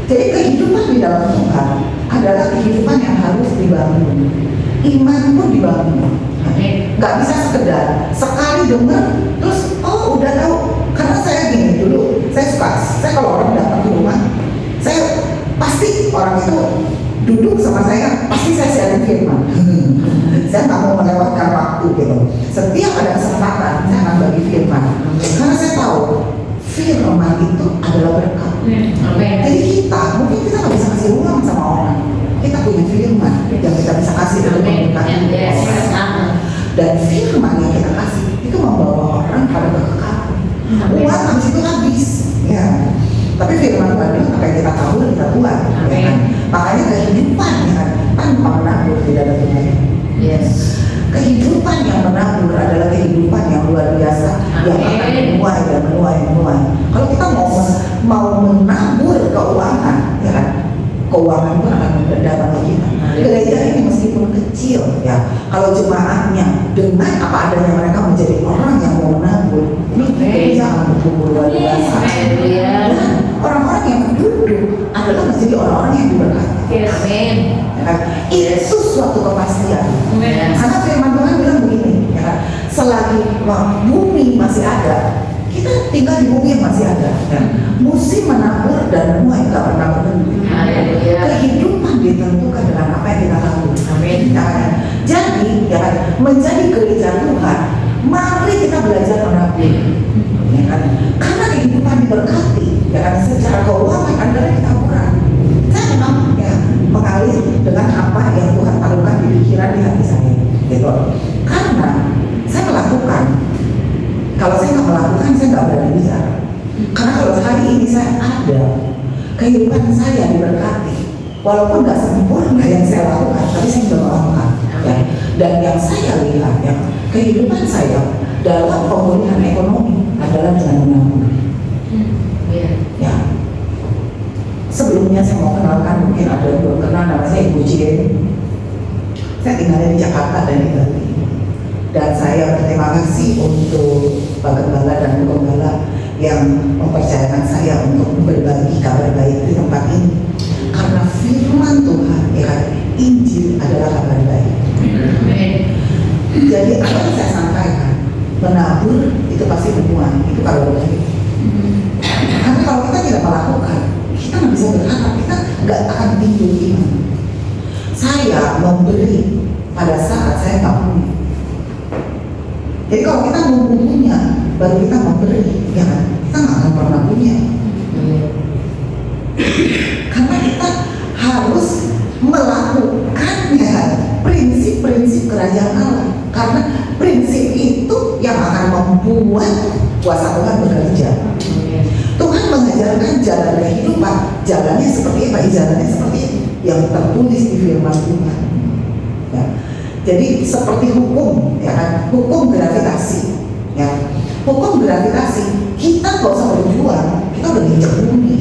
Jadi kehidupan di dalam Tuhan adalah kehidupan yang harus dibangun. Iman pun dibangun. Gak bisa sekedar sekali dengar terus udah tahu. Karena saya gini dulu, saya kalau orang datang ke rumah, saya pasti orang itu duduk sama saya, pasti saya sharing firman. Saya nggak mau melewatkan waktu gitu. Setiap ada kesempatan saya akan bagi firman. Karena saya tahu firman itu adalah berkat. Jadi mungkin kita nggak bisa kasih uang sama orang. Kita punya firman yang kita bisa kasih untuk memberkati orang. Dan firman yang kita kasih itu membawa orang pada kekekalan. Uang habis itu habis, ya. Tapi firman Tuhan itu apa yang kita tahu dan kita buat, ya kan? Makanya kehidupan yang tanpa menabur tidak ada gunanya. Yes. Kehidupan yang menabur adalah kehidupan yang luar biasa, yang akan menuai dan menuai. Kalau kita mau menabur keuangan, ya kan? Keuangan pun akan datang ke kita. Gereja ini meskipun kecil, ya, kalau jemaatnya dengan apa adanya mereka menjadi orang yang mau menabur, ini gereja akan bertumbuh luar biasa. Dan orang-orang yang duduk adalah menjadi orang-orang yang diberkati. Amin. Ya kan? Itu suatu kepastian. Karena firman Tuhan bilang begini, ya kan? Selagi bumi masih ada, kita tinggal di bumi yang masih ada. Ya. Musim menabur dan menuai tidak pernah berhenti. Kehidupan ditentukan dengan apa yang kita lakukan. Amin. Jadi, ya kan, menjadi gereja Tuhan, mari kita belajar menabur. Ya kan? Karena kehidupan diberkati, ya kan, secara keuangan adalah kita kurang. Saya memang ya mengalir dengan apa yang Tuhan taruhkan di pikiran di hati saya, gitu. Karena saya melakukan. Kalau saya nggak melakukan, saya nggak berani bicara. Karena kalau hari ini saya ada, kehidupan saya diberkati, walaupun nggak sempurna yang saya lakukan, tapi saya sudah melakukan. Ya. Dan yang saya lihat, ya, kehidupan saya dalam pemulihan ekonomi adalah dengan menabur. Ya. Sebelumnya saya mau kenalkan, mungkin ada yang belum kenal, nama saya Ibu Jien. Saya tinggalnya di Jakarta dan di Bali. Dan saya berterima kasih untuk Pak Gembala dan Bu Gembala yang mempercayakan saya untuk berbagi kabar baik di tempat ini. Karena firman Tuhan, ya, Injil adalah kabar baik. Jadi apa yang saya sampaikan, menabur itu pasti menuai, itu kalau begitu. Karena kalau kita tidak melakukan, kita nggak bisa berharap, kita nggak akan timbul iman. Saya memberi pada saat saya nggak punya. Jadi kalau kita mau punya, baru kita memberi, ya kan? Kita nggak akan pernah punya. Karena kita harus melakukannya, prinsip-prinsip kerajaan Allah. Karena prinsip itu yang akan membuat kuasa Tuhan bekerja. Tuhan mengajarkan jalan kehidupan, jalannya seperti apa? Jalannya seperti itu, yang tertulis di firman Tuhan. Ya. Jadi seperti hukum, ya kan? Hukum gravitasi, ya. Hukum gravitasi, kita nggak usah berjuang, kita udah diinjak bumi.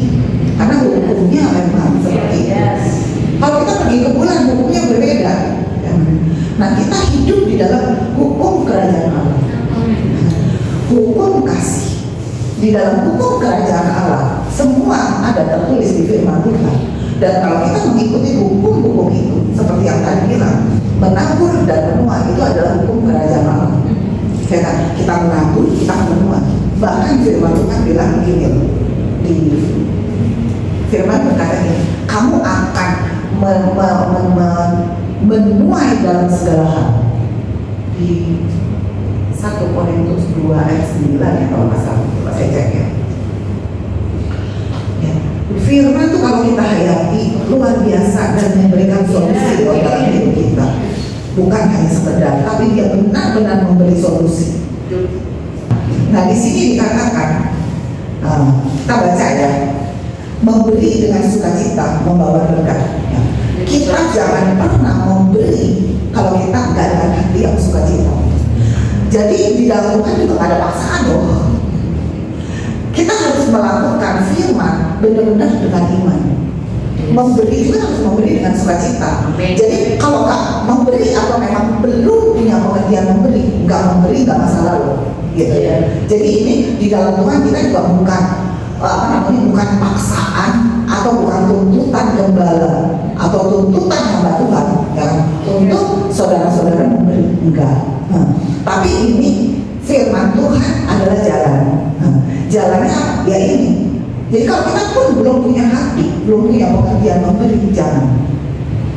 Karena hukumnya memang seperti itu. Kalau kita pergi ke bulan, hukumnya berbeda. Ya. Nah, kita hidup di dalam hukum kerajaan Allah. Hukum kasih. Di dalam hukum kerajaan Allah, semua ada tertulis di firman Tuhan. Dan kalau kita mengikuti hukum-hukum itu, seperti yang tadi bilang, menabur dan menuai itu adalah hukum kerajaan Allah. Ya kan? Kita menabur, kita menuai. Bahkan firman Tuhan bilang begini, di firman berkata ini, kamu akan menuai dalam segala hal. Di 1 Korintus 2 ayat 9 ya, kalau nggak salah, saya cek ya. Firman itu kalau kita hayati luar biasa dan memberikan solusi dalam hidup kita. Bukan hanya sekedar, tapi dia benar-benar memberi solusi. Nah, di sini dikatakan, kita baca ya, memberi dengan sukacita membawa berkat. Ya. Kita jangan pernah memberi kalau kita nggak dengan hati yang sukacita. Jadi di dalam Tuhan juga nggak ada paksaan loh. Kita harus melakukan firman benar-benar dengan iman. Memberi juga harus memberi dengan sukacita. Jadi kalau nggak memberi atau memang belum punya pengertian memberi, nggak masalah loh, gitu ya. Jadi ini di dalam Tuhan kita juga bukan bukan paksaan atau bukan gembala atau tuntutan hamba Tuhan ya, untuk saudara-saudara memberi, enggak. Tapi ini firman Tuhan adalah jalan. Jalannya ya ini. Jadi kalau kita pun belum punya hati, belum punya pengertian memberi, jangan,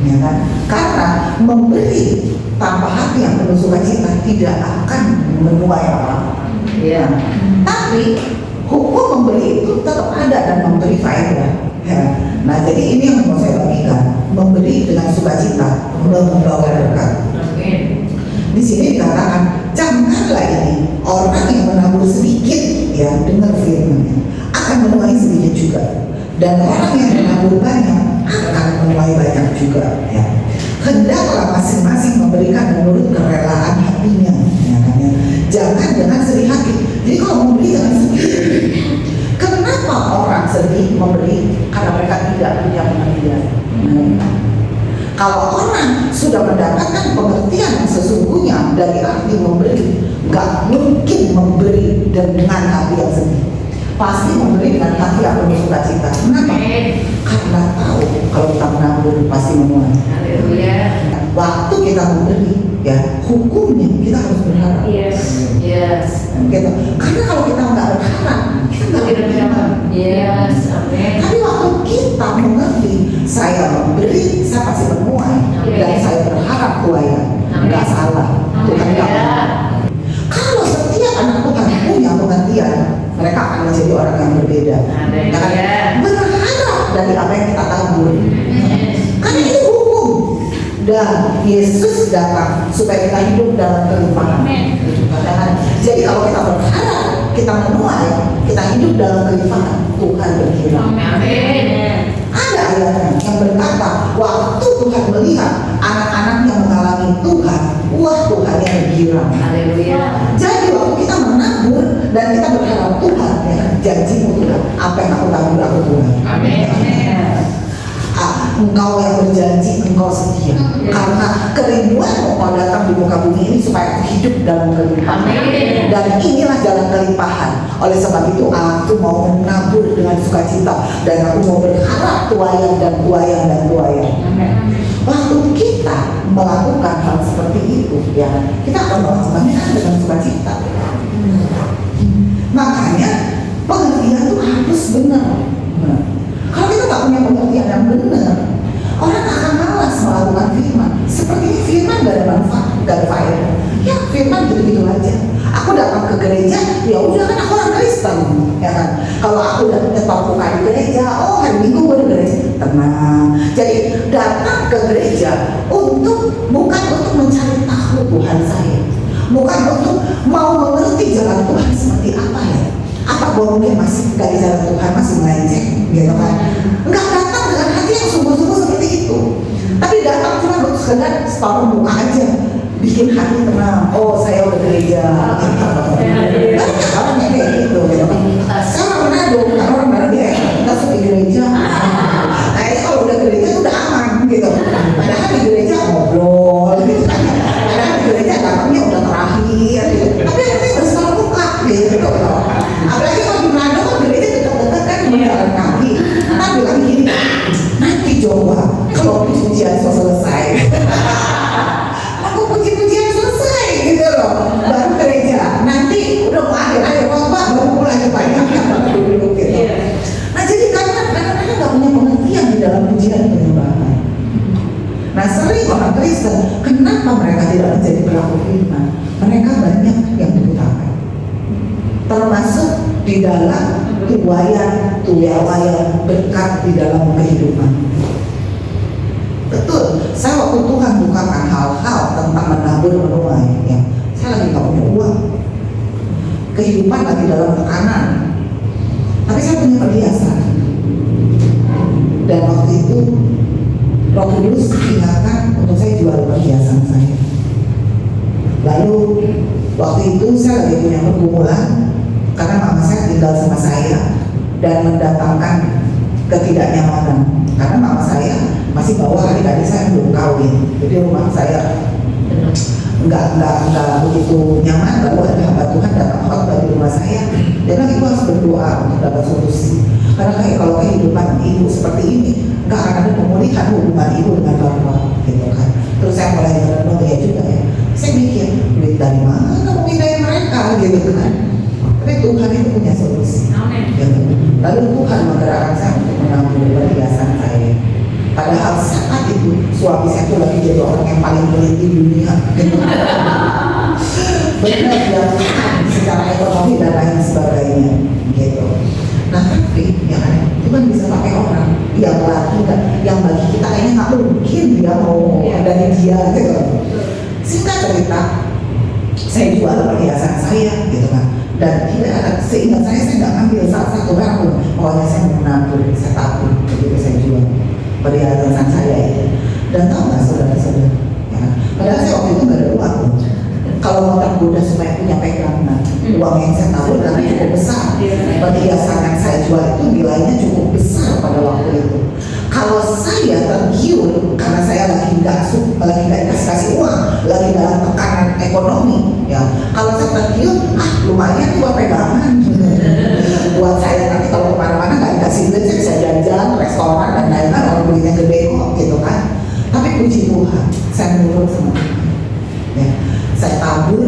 ya kan? Karena memberi tanpa hati yang penuh sukacita tidak akan menuai apa-apa. Ya. Tapi hukum memberi itu tetap ada dan memberi faedah. Ya. Nah, jadi ini yang mau saya bagikan, memberi dengan sukacita membawa berkat. Di sini dikatakan, janganlah ini orang yang menabur sedikit ya dengar firman akan menuai sedikit juga, dan orang yang menabur banyak akan menuai banyak juga. Ya. Hendaklah masing-masing memberikan menurut kerelaan hatinya, ya kan, ya. Jangan dengan sedih hati. Jadi kalau memberi dengan sedih, kenapa orang sedih memberi? Karena mereka tidak punya pengertian. Kalau orang sudah mendapatkan pengertian yang sesungguhnya dari arti memberi, nggak mungkin memberi dengan hati yang sedih. Pasti memberi dengan hati yang penuh sukacita. Kenapa? Karena tahu kalau kita menabur pasti menuai. Waktu kita memberi, ya hukumnya kita harus berharap. Yes. Gitu. Karena kalau kita nggak berharap, kita nggak berharap. Yes. Tapi waktu kita mengerti, saya memberi, saya pasti menuai, dan saya berharap tuayan. Nggak salah. Tuhan nggak. Kalau setiap anak Tuhan punya pengertian, mereka akan menjadi orang yang berbeda. Berharap dari apa yang kita tabur. Karena itu hukum. Dan Yesus datang supaya kita hidup dalam kelimpahan. Jadi kalau kita berharap, kita menuai, kita hidup dalam kelimpahan, Tuhan berfirman. Ada ayatnya yang berkata, waktu Tuhan melihat anak-anaknya mengalami Tuhan, wah Tuhan yang bergirang. Jadi waktu kita menabur dan kita berharap Tuhan, ya, janjimu Tuhan, apa yang aku tabur aku Tuhan. Engkau yang berjanji, engkau setia. Karena kerinduan engkau datang di muka bumi ini supaya aku hidup dalam kelimpahan. Dan inilah jalan kelimpahan. Oleh sebab itu aku mau menabur dengan sukacita, dan aku mau berharap tuayan dan tuayan dan tuayan. Waktu kita melakukan hal seperti itu, ya, kita akan melakukannya dengan sukacita. Makanya pengertian itu harus benar. Kalau kita nggak punya pengertian yang benar, orang akan malas melakukan firman. Seperti ini firman gak ada manfaat, gak ada faedah. Ya firman gitu-gitu aja. Aku datang ke gereja, ya udah kan aku orang Kristen, ya kan. Kalau aku udah tetap buka di gereja, oh hari Minggu gue di gereja, tenang. Jadi datang ke gereja bukan untuk mencari tahu Tuhan saya, bukan untuk mau mengerti jalan Tuhan seperti apa ya. Apa gue mungkin masih dari jalan Tuhan masih melenceng, gitu kan? Enggak datang dengan hati yang sungguh-sungguh seperti itu, tapi datang cuma untuk sekedar separuh muka aja, bikin hati tenang. Oh saya udah gereja, banyak orang yang kayak gitu, gitu kan? Sekarang pernah dong orang baru dia kita suka di gereja, kayaknya kalau udah gereja itu udah aman, gitu. Padahal di gereja ngobrol, gitu kan? Padahal di gereja datangnya udah terakhir, gitu. Tapi nanti udah separuh muka, gitu. Apalagi kalau di Manado kan gereja dekat-dekat kan berjalan kaki. Ntar bilang gini, nanti coba kalau puji-pujian selesai, aku puji-pujian selesai gitu loh, baru gereja. Nanti udah mau akhir khotbah baru mulai banyak yang duduk gitu. Nah jadi karena kadang-kadang nggak punya pengertian di dalam pujian penyembahan. Nah sering orang Kristen, kenapa mereka tidak menjadi pelaku firman? Mereka banyak yang dibutuhkan, termasuk di dalam tuayan berkat di dalam kehidupan. Betul, saya waktu Tuhan bukakan hal-hal tentang menabur menuai, ya, saya lagi nggak punya uang, kehidupan lagi dalam tekanan, tapi saya punya perhiasan. Dan waktu itu Roh Kudus ingatkan untuk saya jual perhiasan saya. Lalu waktu itu saya lagi punya pergumulan karena mama saya tinggal sama saya dan mendatangkan ketidaknyamanan. Karena mama saya masih bawa adik-adik saya belum kawin, jadi rumah saya nggak begitu nyaman. Lalu ada hamba Tuhan datang khotbah di rumah saya, dia bilang ibu harus berdoa untuk dapat solusi. Karena kalau kehidupan ibu seperti ini nggak akan ada pemulihan hubungan ibu dengan bapak, gitu kan. Terus saya mulai merenung ya juga ya. Saya mikir, duit dari mana mau pindahin mereka, gitu kan. Tapi Tuhan itu punya solusi. Gitu. Lalu Tuhan menggerakkan saya untuk menabung perhiasan saya. Padahal saat itu suami saya itu lagi jadi orang yang paling pelit di dunia. Gitu. Benar yang secara ekonomi dan lain sebagainya, gitu. Nah tapi ya kan, itu kan bisa pakai orang yang lagi, yang bagi kita kayaknya nggak mungkin dia mau dari dia, gitu. Singkat cerita, saya jual perhiasan saya, gitu kan. Dan tidak ada, seingat saya nggak ngambil satu perak pun. Pokoknya saya menabung, saya tabung, begitu saya jual perhiasan saya itu. Dan tahu nggak saudara-saudara, ya kan? Padahal saya waktu itu nggak ada uang. Kalau mau tergoda supaya punya pegangan, uang yang saya tabung karena cukup besar. Perhiasan yang saya jual itu nilainya cukup besar pada waktu itu. Kalau saya tergiur karena saya lagi nggak kasih uang, lagi dalam tekanan ekonomi, ya. Kalau saya tergiur, lumayan buat pegangan. Buat saya nanti kalau kemana-mana nggak dikasih duit, saya bisa jajan, restoran dan lain-lain, kalau duitnya gede kok, gitu kan. Tapi puji Tuhan, saya menurut sama Tuhan. Ya. Saya tabur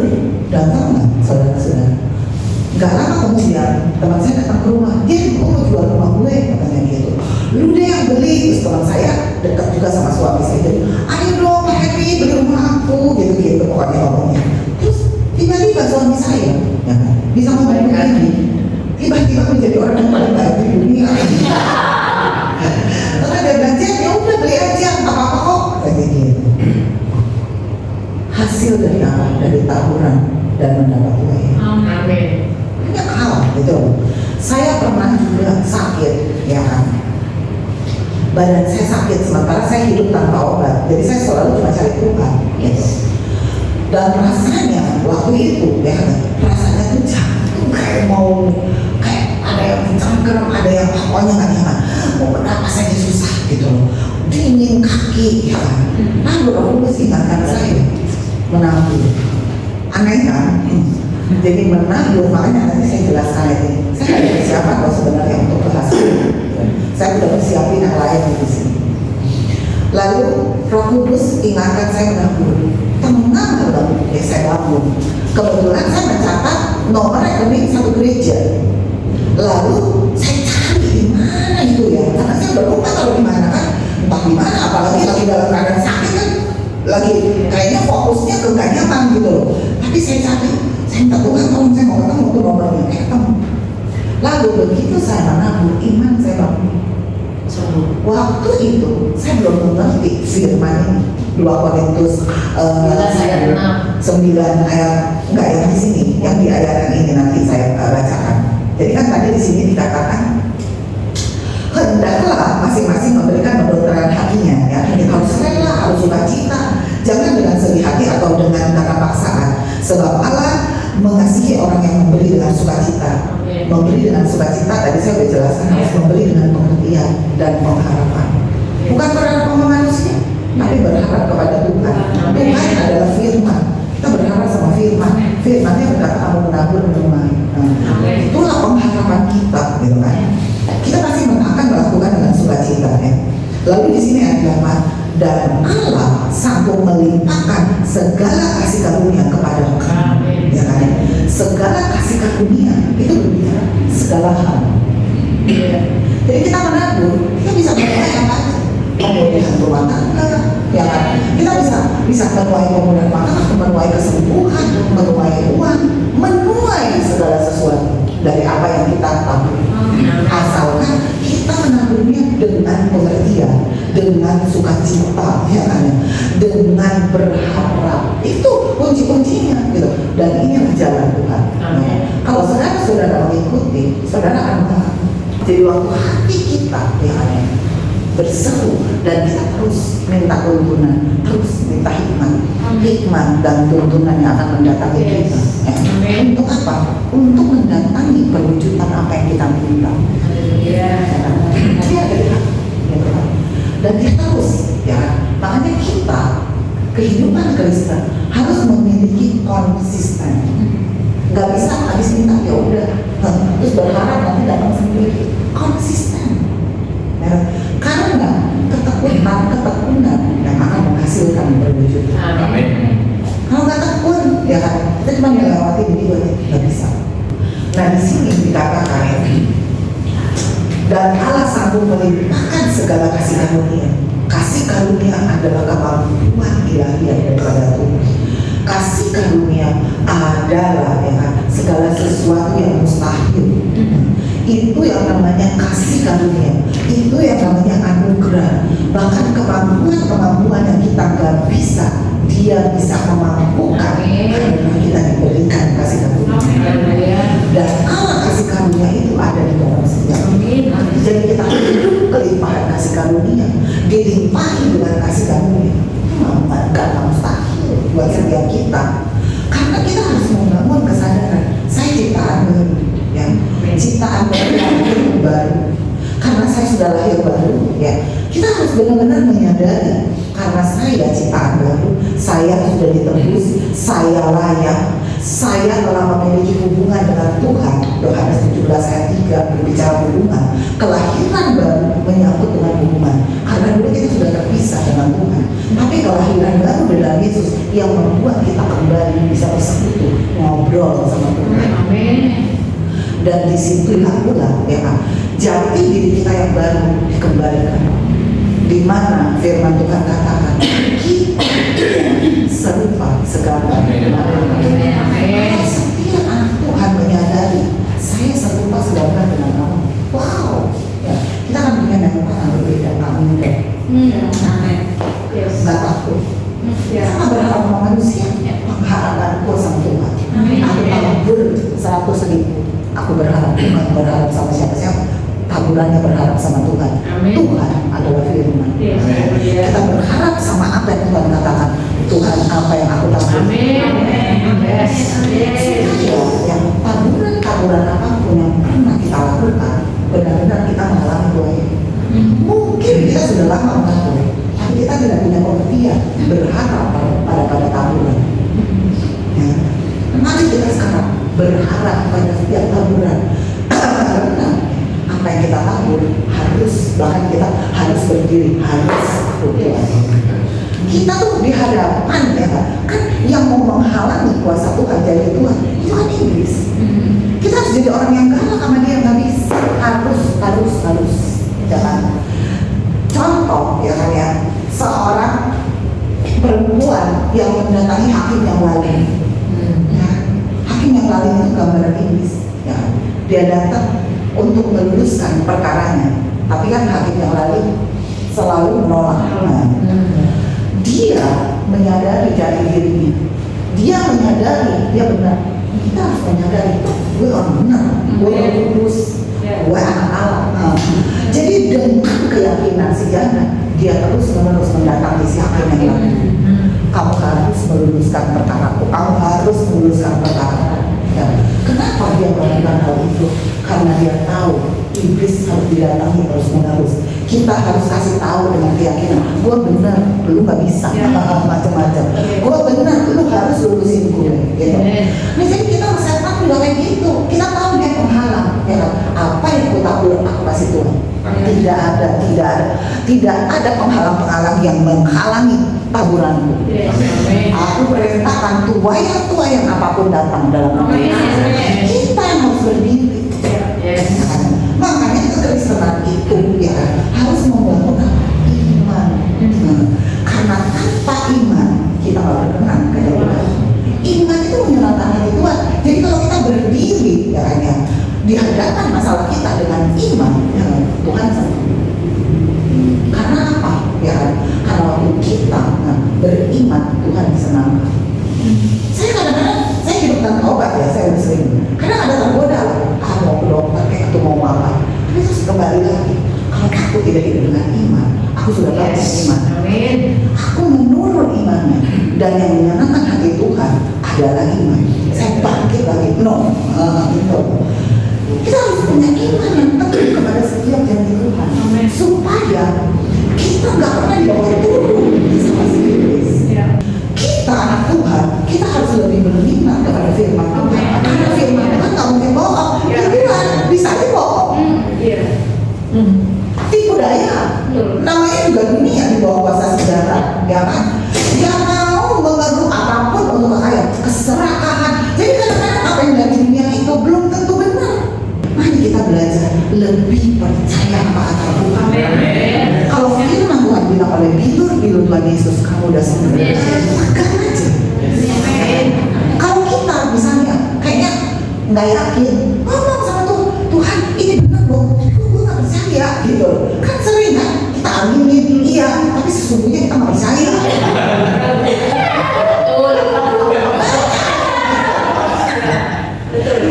dan tahu nggak, saudara-saudara, nggak lama kemudian teman saya datang ke rumah, dia mau jual rumah gue, katanya gitu. Lu deh yang beli. Terus teman saya dekat juga sama suami saya, jadi ayo dong Pak Henry beli rumah aku, gitu-gitu pokoknya ngomongnya. Terus tiba-tiba suami saya, ya kan, bisa ngomong begini, tiba-tiba menjadi orang yang paling baik di dunia. Terus ada belanja, ya udah beli aja, apa-apa kok, kayak gitu. Hasil dari apa? Dari taburan dan mendapat uang. Amin. Banyak hal gitu. Saya pernah juga sakit, ya kan. Badan saya sakit sementara saya hidup tanpa obat. Jadi saya selalu cuma cari Tuhan, gitu. Dan rasanya waktu itu, ya kan, rasanya tuh jantung kayak ada yang cangkrem, ada yang pokoknya nggak nyaman. Mau bernapas saja susah gitu loh. Dingin kaki, ya kan. Lalu Roh Kudus ingatkan saya menabur. Aneh kan? Jadi menabur, makanya nanti saya jelaskan ini. Saya ada persiapan loh sebenarnya untuk bahas ini. Saya sudah persiapin yang lain di sini. Lalu Roh Kudus ingatkan saya menabur. Tenang dalam saya bangun. Kebetulan saya mencatat nomor rekening satu gereja. Lalu saya cari di mana itu ya, karena saya udah lupa kalau di mana kan, entah di mana. Apalagi lagi dalam keadaan sakit kan. Lagi kayaknya fokusnya ke gak nyaman gitu loh. Tapi saya cari, saya minta Tuhan tolong saya mau ketemu tuh nomornya, ketemu. Lalu begitu saya menabur, iman saya bangun. Waktu itu saya belum mengerti firman ini 2 Korintus 9 ayat, enggak yang di sini, yang di ayat yang ini nanti saya bacakan. Jadi kan tadi di sini dikatakan hendaklah masing-masing memberikan menurut kerendahan hatinya, ya. Kita harus rela, harus sukacita, jangan dengan sedih hati atau dengan kata paksaan. Sebab Allah mengasihi orang yang memberi dengan sukacita. Memberi dengan sukacita, tadi saya sudah jelaskan, harus memberi dengan pengertian dan pengharapan. Bukan berharap sama manusia, tapi berharap kepada Tuhan. Tuhan adalah firman. Kita berharap sama firman. Firmannya berkata kamu menabur menuai. Itulah pengharapan kita, gitu kan. Kita pasti akan melakukan dengan sukacita, ya. Lalu di sini ada apa? Dan Allah sanggup melimpahkan segala kasih karunia kepada kami, ya kan? Segala kasih karunia itu berbicara segala hal. Jadi kita menabur, kita bisa menuai apa aja? Pemulihan rumah tangga, ya kan? Kita bisa menuai pemulihan rumah tangga, menuai kesembuhan, menuai uang, menuai segala sesuatu dari apa yang kita tabur. Asalkan kita menaburnya dengan pengertian, dengan sukacita, ya kan, dengan berharap. Itu kunci-kuncinya, gitu. Dan inilah jalan Tuhan. Nah, kalau saudara mengikuti, saudara akan tahu. Jadi waktu hati kita, ya kan, berseru dan kita terus minta tuntunan, terus minta hikmat dan tuntunan yang akan mendatangi kita. Untuk apa? Untuk mendatangi perwujudan apa yang kita minta. Dan dia terus, ya. Makanya kita kehidupan Kristen harus memiliki konsisten. Gak bisa habis minta ya udah, terus berharap nanti datang sendiri. Konsisten. Ya. Karena cuma melewati begitu aja, nggak bisa. Nah di sini dikatakan dan Allah sanggup melimpahkan segala kasih karunia. Kasih karunia adalah kemampuan ilahi yang daripada Tuhan. Kasih karunia adalah ya kan, segala sesuatu yang mustahil. Itu yang namanya kasih karunia. Itu yang namanya anugerah. Bahkan kemampuan yang kita nggak bisa, Dia bisa memampukan karena kita diberikan kasih karunia. Dan Allah kasih karunia itu ada di dalam sejarah. Jadi kita hidup kelimpahan kasih karunia, dilimpahi dengan kasih karunia. Gak mustahil buat setiap kita. Karena kita harus membangun kesadaran, saya ciptaan baru, ya, ciptaan baru yang baru. Karena saya sudah lahir baru, ya, kita harus benar-benar menyadari karena saya ciptaan baru, saya sudah ditebus, saya layak, saya telah memiliki hubungan dengan Tuhan. Yohanes 17 ayat 3 berbicara hubungan. Kelahiran baru menyangkut dengan hubungan. Karena dulu kita sudah terpisah dengan Tuhan. Tapi kelahiran baru dalam Yesus yang membuat kita kembali bisa bersekutu, ngobrol sama Tuhan. Amin. Dan disitulah pula, ya kan, jati diri kita yang baru dikembalikan. Di mana firman Tuhan katakan kita serupa segala. Kalau setiap anak Tuhan menyadari saya serupa segala dengan kamu, wow, ya, kita akan punya nyaman yang berbeda. Amin. Nggak takut. Sama berharap sama manusia, pengharapanku sama Tuhan. Aku tabur 100.000. Aku berharap, bukan berharap sama siapa-siapa, taburannya berharap sama Tuhan. Amin. Tuhan adalah firman. Kita berharap sama apa yang Tuhan katakan. Tuhan, apa yang aku tabur. Yang taburan apapun yang pernah kita lakukan, benar-benar kita mengalami doa. Mungkin kita sudah lama mengatur, tapi kita tidak punya pengertian berharap pada taburan. Ya. Mari kita sekarang berharap pada setiap taburan. Karena apa yang kita tabur harus, bahkan kita harus berdiri, harus berdoa. Kita tuh di hadapan, ya kan, yang mau menghalangi kuasa Tuhan jadi Tuhan itu kan iblis. Kita harus jadi orang yang galak sama dia, nggak bisa. Harus jangan. Contoh, ya kan, ya, seorang perempuan yang mendatangi hakim yang lain. Hakim yang lain itu gambaran iblis, ya. Dia datang untuk meluluskan perkaranya, tapi kan hakim yang lain selalu menolak. Dia menyadari jati dirinya, dia menyadari dia benar. Kita harus menyadari, gue orang benar, gue orang kudus, gue anak Allah. Jadi dengan keyakinan si janda, dia terus-menerus mendatangi si hakim yang lain. Kamu harus meluluskan perkaraku, kamu harus meluluskan perkaraku. Ya. Kenapa dia melakukan hal itu? Karena dia tahu iblis harus didatangi terus-menerus. Kita harus kasih tahu dengan keyakinan, gue benar, lu gak bisa, macam-macam. Gue benar, lu harus lulusin gue. Gitu. Nah, jadi kita setan juga kayak gitu. Kita tahu dia penghalang. Ya, apa yang gue tabur aku kasih Tuhan. Tidak ada penghalang-penghalang yang menghalangi taburanku. Aku perintahkan tuayan apapun datang dalam hidup kita yang harus berdiri. Makanya kekristenan itu, ya, harus membangun iman. Karena tanpa iman kita nggak berkenan kepada Tuhan. Iman itu menyerahkan hati Tuhan. Jadi kalau kita berdiri, ya kan, ya, di hadapan masalah kita dengan iman, ya, Tuhan senang. Karena apa? Ya kan? Karena waktu kita beriman, Tuhan disenangkan. Saya kadang-kadang, saya hidup tanpa obat, ya, saya udah sering. Kadang ada tergoda, mau ke dokter, kayak itu mau apa. Tapi terus kembali lagi, kalau aku tidak hidup dengan iman, aku sudah bangun iman. Aku menurun imannya, dan yang menyenangkan hati Tuhan adalah iman. Saya bangkit lagi, gitu. Kita harus punya iman yang teguh kepada setiap janji Tuhan, supaya kita nggak pernah dibawa turun sama si iblis. Kita anak Tuhan, kita harus lebih berminat kepada firman Tuhan. Karena firman Tuhan nggak mungkin bohong. Dia bilang bisa aja bohong. Tipu daya, namanya juga dunia di bawah kuasa sejarah, ya kan? Dia mau mengeruk apapun untuk kekayaan, keserakahan. Yesus kamu udah sembuh. Pegang aja. Kalau kita misalnya kayaknya nggak yakin, ngomong sama Tuhan ini benar loh, gue nggak percaya gitu. Kan sering kan kita aminin, iya, tapi sesungguhnya kita nggak percaya.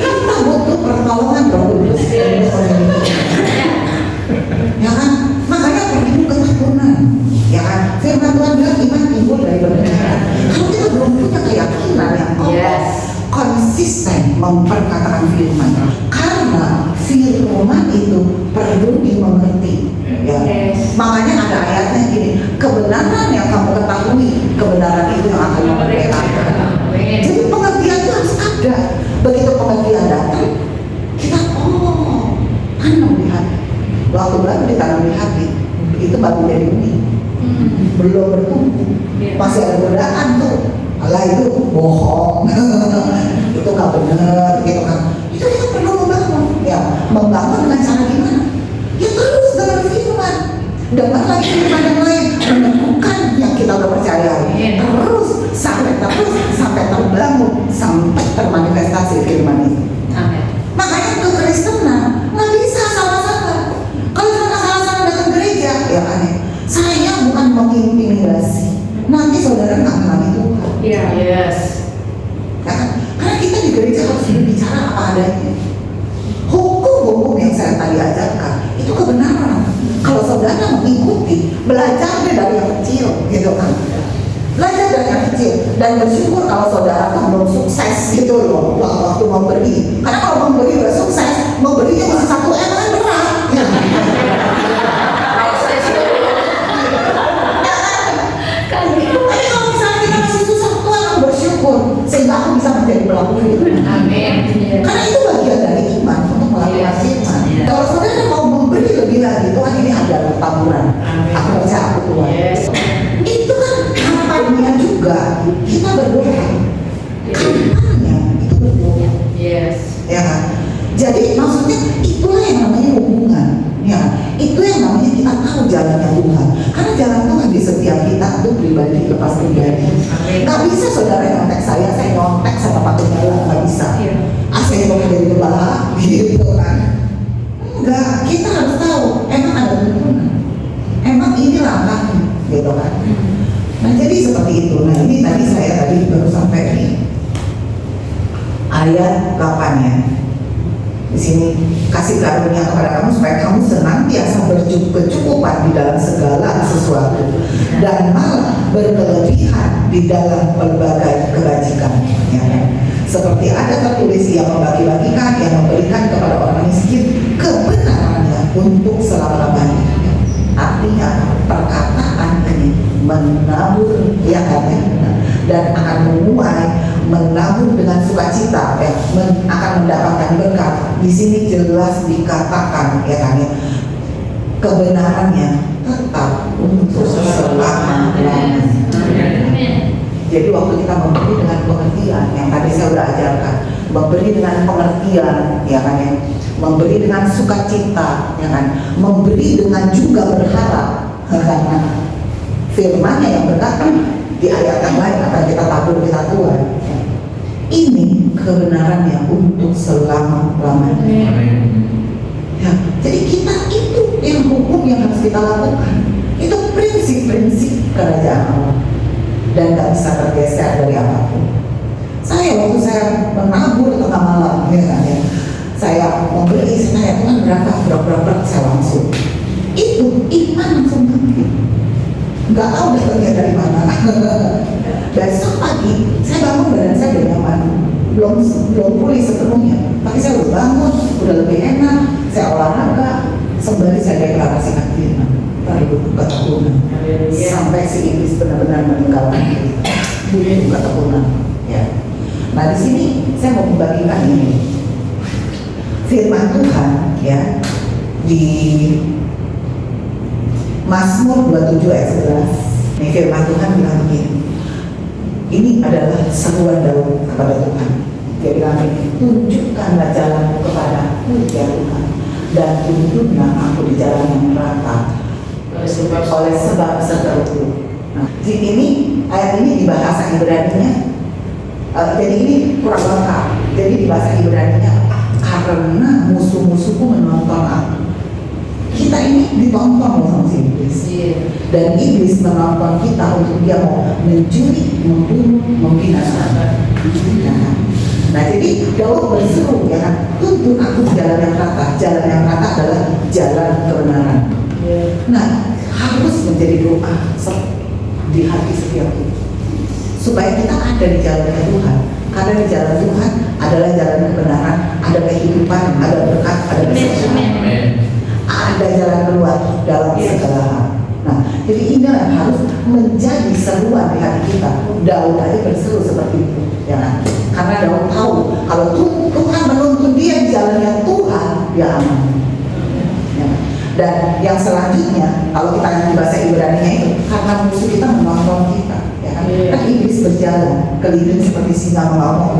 Kita butuh pertolongan Roh Kudus. Ya kan, makanya perlu ketekunan. Ya kan, firman Tuhan bilang iman timbul dari pendengaran. Kalau kita belum punya keyakinan yang konsisten memperkatakan firman, karena firman itu perlu dimengerti. Ya. Makanya ada ayatnya gini, kebenaran yang kamu ketahui, kebenaran itu yang akan memerdekakan. Jadi pengertian itu harus ada. Begitu pengertian datang, kita tanam di hati. Waktu baru ditanam di hati, itu baru jadi benih. Belum bertumbuh, masih ada godaan tuh. Alah itu bohong, itu nggak benar, gitu kan. Itu kita perlu membangun, ya membangun dengan cara gimana? Ya terus dengan firman, dengan lagi firman yang lain, menemukan yang kita udah percaya. Terus sampai terbangun, sampai termanifestasi firman itu. Makanya kekristenan nggak bisa salah-salah. Kalau cuma salah-salah datang gereja, ya aneh. Saya bukan mengintimidasi. Nanti saudara nggak mengenali Tuhan. Iya. Ya kan? Karena kita di gereja harus berbicara apa adanya. Hukum-hukum yang saya tadi ajarkan itu kebenaran. Kalau saudara mengikuti, belajar dari yang kecil, gitu kan? Belajar dari yang kecil dan bersyukur kalau saudara tuh belum sukses gitu loh waktu memberi. Karena kalau memberi udah sukses, memberinya masih 1 M kan berat. Ya. Tapi kalau misalnya kita masih susah, Tuhan bersyukur sehingga aku bisa menjadi pelaku firman. Amin. Karena itu bagian dari iman untuk melakukan firman. Kalau saudara mau memberi lebih lagi, Tuhan ini ada taburan. Aku percaya aku Tuhan. Itu kan kampanye juga kita berdoa. Kampanye itu berdoa. Ya kan? Jadi maksudnya itulah yang namanya hubungan. Ya, itu yang namanya kita tahu jalannya Tuhan. Karena jalan Tuhan di setiap kita itu pribadi lepas pribadi. Gak bisa saudara nyontek saya nyontek sama Pak Gembala, gak bisa. Saya mau jadi gembala, gitu kan? Enggak, kita harus tahu. Emang ada tuntunan. Emang ini langkahnya, gitu kan? Nah jadi seperti itu. Nah ini tadi saya baru sampai di ayat 8 ya. Di sini kasih karunia kepada kamu supaya kamu senantiasa berkecukupan di dalam segala sesuatu dan malah berkelebihan di dalam berbagai kebajikan. Ya. Seperti ada tertulis yang membagi-bagikan, yang memberikan kepada orang miskin kebenarannya untuk selama-lamanya. Artinya perkataan ini menabur ya dan akan menuai menabur dengan sukacita ya, akan mendapatkan berkat. Di sini jelas dikatakan ya kan ya, kebenarannya tetap untuk selama-lamanya. Jadi waktu kita memberi dengan pengertian yang tadi saya sudah ajarkan, memberi dengan pengertian ya kan ya, memberi dengan sukacita ya kan, memberi dengan juga berharap karena firman-Nya yang berkata di ayat yang lain akan kita tabur kita tuai. Ini kebenarannya untuk selama-lamanya. Ya, jadi kita itu yang hukum yang harus kita lakukan. Itu prinsip-prinsip kerajaan Allah dan gak bisa tergeser dari apapun. Saya waktu saya menabur tengah malam, ya kan ya, saya membeli, saya Tuhan berapa saya langsung. Itu iman langsung bangkit. Gak tahu datangnya dari mana. Besok pagi saya bangun badan saya udah nyaman, belum pulih sepenuhnya, tapi saya udah bangun, udah lebih enak, saya olahraga, sembari saya deklarasikan firman, tarik ketekunan, sampai si iblis benar-benar meninggalkan kita, ketekunan. Ya. Nah di sini saya mau membagikan ini firman Tuhan ya di Mazmur 27 ayat 11. Ini firman Tuhan bilang begini. Ini adalah seruan Daud kepada Tuhan. Dia bilang begini, tunjukkanlah jalanmu kepadaku ya Tuhan, dan tuntunlah aku di jalan yang merata. Oleh sebab seteruku Nah, di ini ayat ini di bahasa Ibrani-nya, jadi ini kurang lengkap. Jadi di bahasa Ibrani-nya, karena musuh-musuhku menonton aku. Kita ini ditonton sama si iblis, dan iblis menonton kita untuk dia mau mencuri, membunuh, membinasakan. Nah, jadi Daud berseru, ya kan, tuntun aku jalan yang rata. Jalan yang rata adalah jalan kebenaran. Nah, harus menjadi doa di hati setiap kita, supaya kita ada di jalan Tuhan. Karena di jalan Tuhan adalah jalan kebenaran, ada kehidupan, ada berkat, ada keselamatan, ada jalan keluar dalam segala hal. Nah, jadi ini yang harus menjadi seruan di hati kita. Daud aja berseru seperti itu, ya kan? Karena Daud tahu kalau Tuhan menuntun dia di jalan yang Tuhan, dia aman. Ya. Dan yang selanjutnya, kalau kita lihat di bahasa Ibrani-nya itu, karena musuh kita menonton kita, ya kan? Kan iblis berjalan keliling seperti singa mengamuk,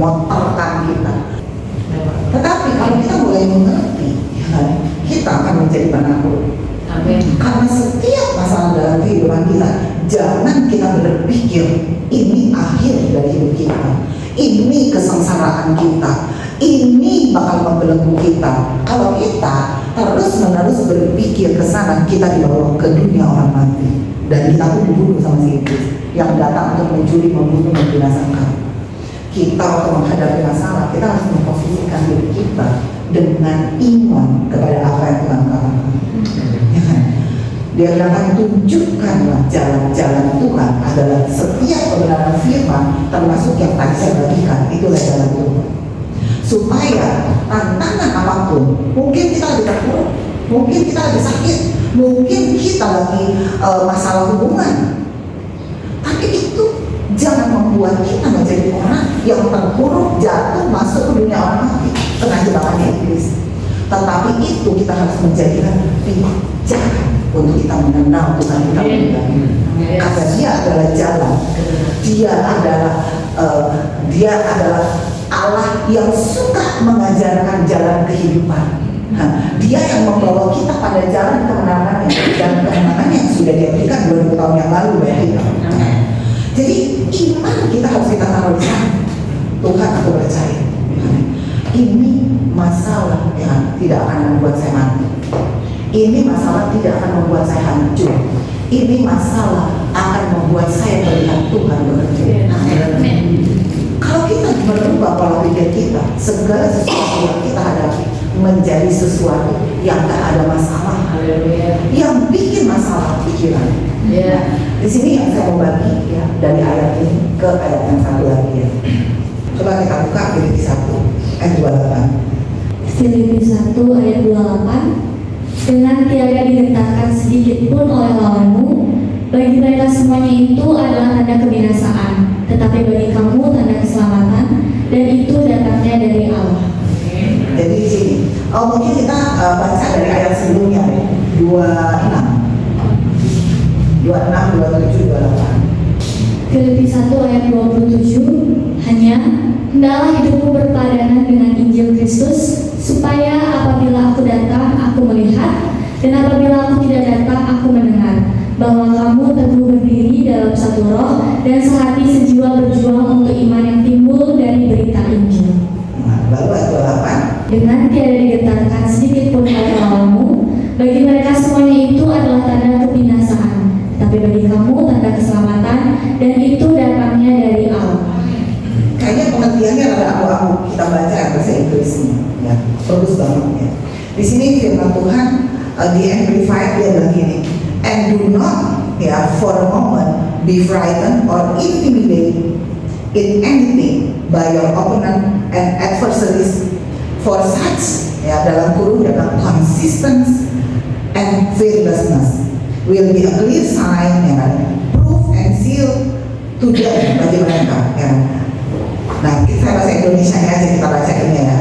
mau terkam kita. Tetapi kalau kita mulai mengerti, ya kan, kita akan menjadi penakut. Karena setiap masalah dalam kehidupan kita, jangan kita berpikir ini akhir dari hidup kita, ini kesengsaraan kita, ini bakal membelenggu kita. Kalau kita terus-menerus berpikir ke sana, kita dibawa ke dunia orang mati, dan kita pun dibunuh sama si iblis yang datang untuk mencuri, membunuh, membinasakan. Kita waktu menghadapi masalah, kita harus memposisikan diri kita dengan iman kepada apa yang Tuhan katakan. Dia akan tunjukkanlah jalan-jalan Tuhan adalah setiap kebenaran firman, termasuk yang tadi saya bagikan, itulah jalan Tuhan. Supaya tantangan apapun, mungkin kita lagi terpuruk, mungkin kita lagi sakit, mungkin kita lagi masalah hubungan, tapi itu jangan membuat kita menjadi orang yang terpuruk, jatuh, masuk ke dunia orang mati, kena jebakannya iblis. Tetapi itu kita harus menjadikan pijakan untuk kita mengenal Tuhan kita pribadi. Karena dia adalah jalan, dia adalah Allah yang suka mengajarkan jalan kehidupan. Nah, dia yang membawa kita pada jalan kemenangannya, dan kemenangan yang sudah dia berikan 2000 tahun yang lalu bagi kita. Jadi iman kita harus kita taruh di sana. Tuhan, aku percaya ini masalah yang tidak akan membuat saya mati. Ini masalah tidak akan membuat saya hancur. Ini masalah akan membuat saya melihat Tuhan bekerja. Kalau kita merubah pola pikir kita, segala sesuatu yang kita hadapi menjadi sesuatu yang tak ada masalah, yang bikin masalah pikiran. Di sini yang saya mau bagi ya, dari ayat ini ke ayat yang satu lagi ya. Coba kita buka Filipi 1 ayat 28. Filipi 1 ayat 28. Dengan tiada digentarkan sedikit pun oleh lawanmu, bagi mereka semuanya itu adalah tanda kebinasaan, tetapi bagi kamu tanda keselamatan, dan itu datangnya dari Allah. Jadi di sini, mungkin kita baca dari ayat sebelumnya, 26, 27, 28. Filipi 1 ayat 27. Hanya hendaklah hidupmu berpadanan dengan Injil Kristus, supaya apabila aku datang, aku melihat, dan apabila aku tidak datang, aku mendengar, bahwa kamu teguh berdiri dalam satu roh, dan sehati sejiwa berjuang untuk iman yang timbul dari berita Injil. Lalu ayat 28. Dengan tiada digetarkan sedikit pun oleh lawanmu, bagi mereka semuanya itu adalah tanda kebinasaan, tapi bagi kamu tanda keselamatan, dan itu datangnya dari Allah. Kayaknya pengertiannya ada abu-abu. Kita baca bahasa Inggrisnya, ya, bagus banget ya. Di sini firman Tuhan di Amplified dia bilang gini, and do not, ya, for a moment be frightened or intimidated in anything by your opponent and adversaries, for such, ya, dalam kurung dalam consistence and fearlessness will be a clear sign, ya, proof and seal to them, bagi mereka, ya. Nah, kita bahasa Indonesia aja, kita baca ini ya,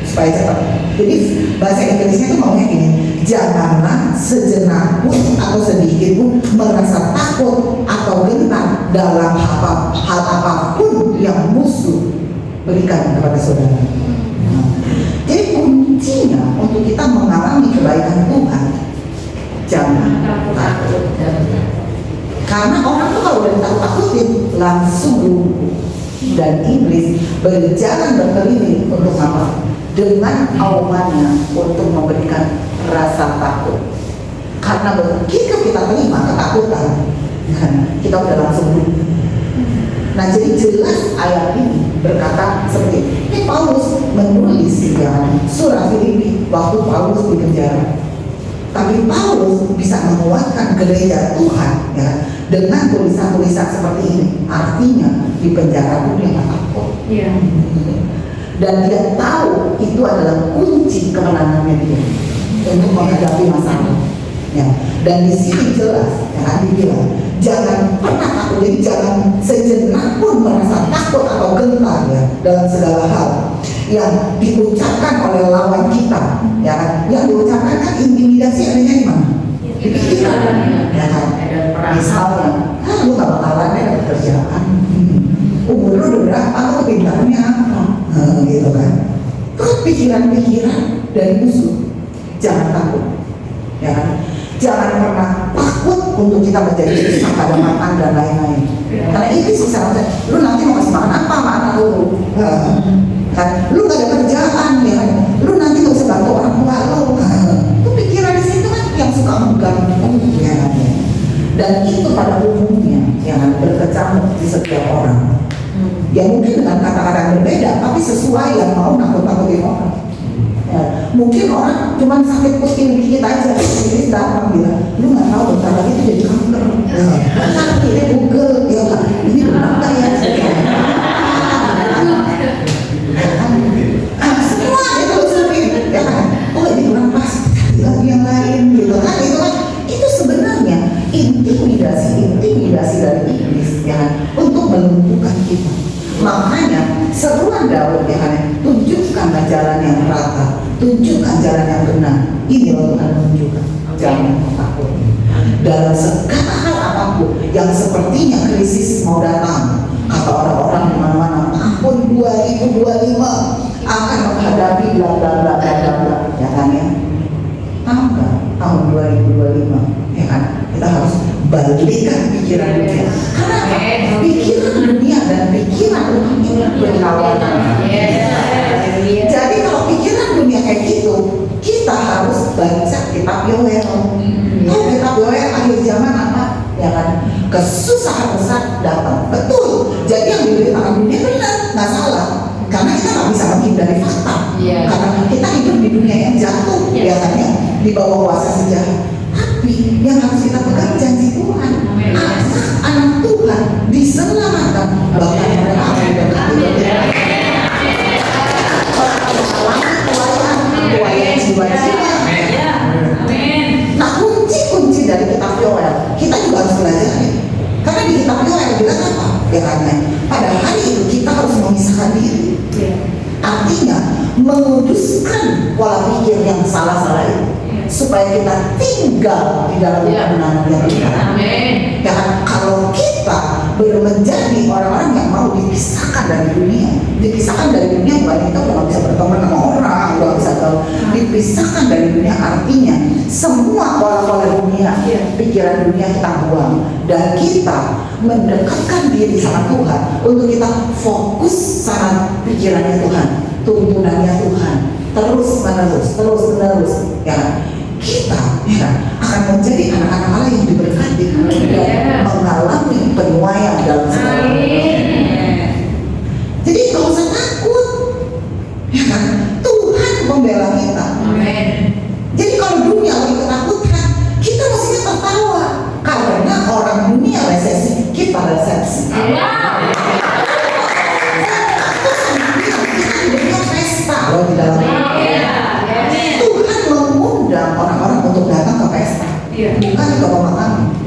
supaya cepat. Jadi bahasa Indonesia itu maunya gini, janganlah sejenak pun atau sedikit pun merasa takut atau gentar dalam hal apapun yang musuh berikan kepada saudara. Nah, jadi kuncinya untuk kita mengalami kebaikan Tuhan, jangan takut. Karena orang tuh kalau udah ditakut-takutin langsung lumpuh. Dan iblis berjalan berkeliling untuk apa? Dengan aumannya untuk memberikan rasa takut. Karena begitu kita terima ketakutan, kita udah langsung lumpuh. Nah, jadi jelas ayat ini berkata seperti ini. Paulus menulis surah Filipi waktu Paulus di penjara. Tapi Paulus bisa menguatkan gereja Tuhan dengan tulisan-tulisan seperti ini. Artinya di penjara pun dia nggak takut. Dan dia tahu itu adalah kunci kemenangannya dia untuk menghadapi masalah. Dan di sini jelas dibilang jangan pernah takut. Jadi jangan sejenak pun merasa takut atau gentar dalam segala hal yang diucapkan oleh lawan kita, yang diucapkan kan intimidasi adanya di mana? Di pikiran, misalnya, lu gak bakalan ada pekerjaan, umur lu udah berapa, lu pintarnya apa, gitu kan? Terus pikiran-pikiran dari musuh, jangan takut, jangan pernah takut untuk kita menjadi susah pada makan dan lain-lain. Karena ini susah, lu nanti mau kasih makan apa sama anak lu? Kan, lu gak ada kerjaan lu nanti gak bisa bantu orang tua lu. Itu pikiran di situ kan yang suka mengganggu dan itu pada umumnya berkecamuk di setiap orang. Ya mungkin dengan kata-kata yang berbeda, tapi sesuai yang mau nakut-nakutin orang. Mungkin orang cuma sakit pusing dikit aja, ini datang bilang, lu nggak tahu bentar lagi itu jadi kanker. Sakit ini Google, ini benar nggak ya? Semua itu sering, oh ini kurang pas, lagi yang lain, gitu kan? Itu sebenarnya intimidasi dari iblis, untuk melumpuhkan kita. Makanya seruan Daud tunjukkanlah jalan yang rata, tunjukkan jalan yang benar. Ini loh Tuhan menunjukkan, jangan takut dalam segala hal apapun yang sepertinya krisis mau datang. Kata orang-orang di mana-mana, tahun 2025 akan menghadapi bla bla bla bla bla, tahu nggak? Tahun 2025, kita harus balikkan pikiran dunia. Karena pikiran dunia dan pikiran Tuhan itu berlawanan. Jadi kalau pikiran dunia kayak gitu, kita harus baca kitab Yoel. Kitab Yoel akhir zaman apa? Kesusahan besar datang. Betul. Jadi yang diberitakan dunia benar, nggak salah. Karena kita nggak bisa menghindari fakta. Karena kita hidup di dunia yang jatuh, biasanya di bawah kuasa sejahat. Tapi yang harus kita pegang janji Tuhan. Anak Tuhan diselamatkan, bahkan mereka akan diberkati. Tuayan jiwa-jiwa. Nah, kunci-kunci dari kitab Yoel kita juga harus pelajari. Karena di kitab Yoel bilang apa? Pada hari itu kita harus memisahkan diri. Artinya menguduskan pola pikir yang salah-salah itu, supaya kita tinggal di dalam kebenaran yang benar. Kalau kita menjadi orang-orang yang mau dipisahkan dari dunia bukan kita udah gak bisa berteman sama orang, udah bisa dipisahkan dari dunia. Artinya semua pola-pola dunia, pikiran dunia kita buang, dan kita mendekatkan diri sama Tuhan untuk kita fokus sama pikirannya Tuhan, tuntunannya Tuhan, terus menerus, kita akan menjadi anak-anak Allah yang diberkati dan mengalami penuaian dalam segala hal. Jadi gak usah takut, Tuhan membela kita. Jadi kalau dunia lagi ketakutan, kita mestinya tertawa, karena orang dunia resesi, kita resepsi. Kita hidupnya pesta loh di dalam Tuhan mengundang orang-orang untuk datang ke pesta, bukan ke pemakaman.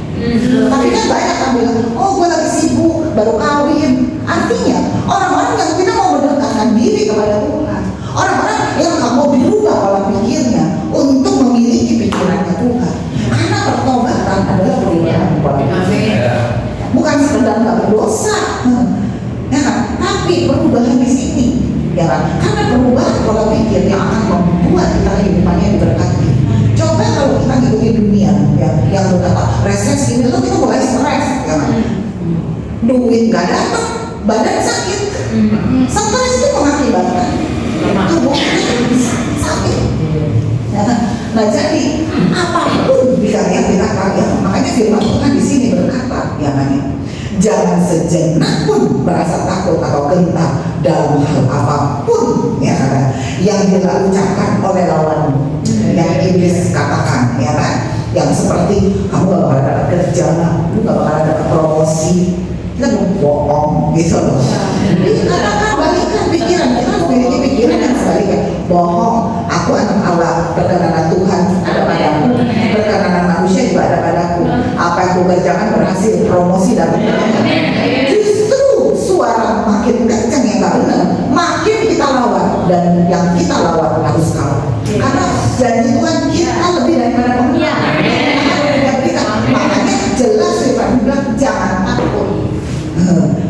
Tapi kan banyak yang bilang, oh gue lagi sibuk, baru kawin. Artinya orang-orang yang tidak mau mendekatkan diri kepada Tuhan, orang-orang yang gak mau dirubah pola pikirnya untuk memiliki pikirannya Tuhan. Karena pertobatan adalah perubahan pola pikir, bukan sekedar gak berdosa, tapi perubahan di sini, karena perubahan pola pikir yang akan membuat kita kehidupannya diberkati. Coba kalau kita ngikutin dunia yang berkata resesi itu kita mulai stres, duit nggak datang, badan sakit. Stres itu mengakibatkan tubuh sakit. Nah jadi apapun yang kita karya, makanya firman Tuhan di sini berkata, ya kan, jangan sejenak pun merasa takut atau gentar dalam hal apapun ya kan, yang diucapkan oleh lawanmu, yang iblis katakan, ya kan, yang seperti kamu gak bakal dapat kerja, lu gak bakal dapat promosi, kita mau bohong gitu loh. Jadi katakan balikkan pikiran, kita harus memiliki pikiran yang sebaliknya. Bohong, aku anak Allah, perkenanan Tuhan ada padaku, perkenanan manusia juga ada padaku. Apa yang aku kerjakan berhasil, promosi dan justru suara makin kencang yang gak benar, makin kita lawan, dan yang kita lawan harus kalah. Karena janji Tuhan kita lebih daripada pemenang. Makanya jelas Firman bilang jangan takut.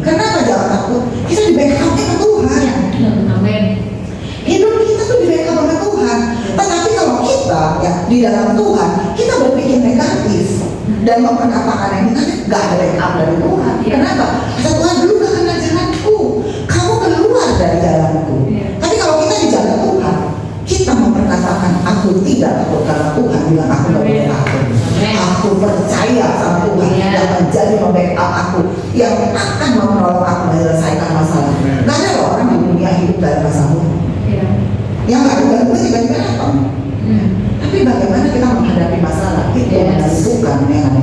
Kenapa jangan takut? Kita di backup sama Tuhan. Amin. Hidup kita tuh di backup sama Tuhan. Tetapi kalau kita ya di dalam Tuhan, kita berpikir negatif dan memperkatakan yang kita nggak ada backup dari Tuhan. Kenapa? Kata Tuhan, dulu gak kenal jalanku, kamu keluar dari jalanku. Tapi kalau kita di jalan Tuhan, kita memperkatakan aku tidak takut karena Tuhan bilang aku gak boleh takut. Aku percaya sama Tuhan yang menjadi membackup aku, yang akan menolong aku menyelesaikan masalah. Gak ada loh orang di dunia hidup dari masalah yang gak ada gue tiba-tiba datang. Tapi bagaimana kita menghadapi masalah itu menentukan ya kan?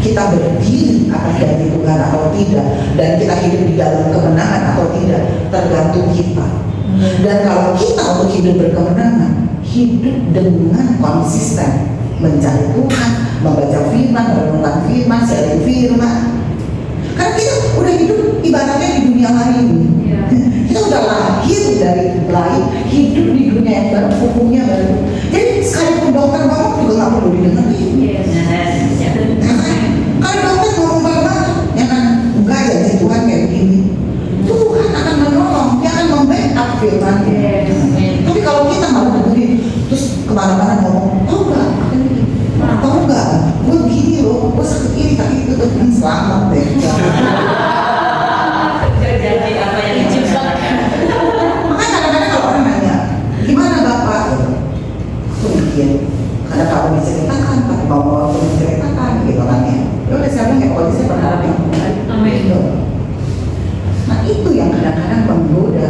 Kita berdiri atas janji Tuhan atau tidak, dan kita hidup di dalam kemenangan atau tidak tergantung kita. Dan kalau kita untuk hidup berkemenangan, hidup dengan konsisten mencari Tuhan, membaca firman, merenungkan firman, sharing firman. Karena kita udah hidup ibaratnya di dunia hari ini. Kita udah lahir dari lain, hidup di dunia yang baru, hukumnya baru. Jadi sekalipun dokter ngomong juga nggak perlu didengerin. Kalau dokter ngomong banget, ya kan, enggak janji Tuhan kayak begini. Tuhan akan menolong, dia akan membackup firman. Tapi kalau kita malah dengerin, terus kemana-mana ngomong, oh enggak, tahu enggak, gue begini loh, gue sakit ini, tapi itu tuh selamat deh. Makanya kadang-kadang kalau orang nanya, gimana Bapak? Aku mikir, kadang kamu diceritakan, tapi mau menceritakan gitu kan ya. Ya udah saya bilang ya, kalau saya berharap yang baik. Gitu. Nah itu yang kadang-kadang menggoda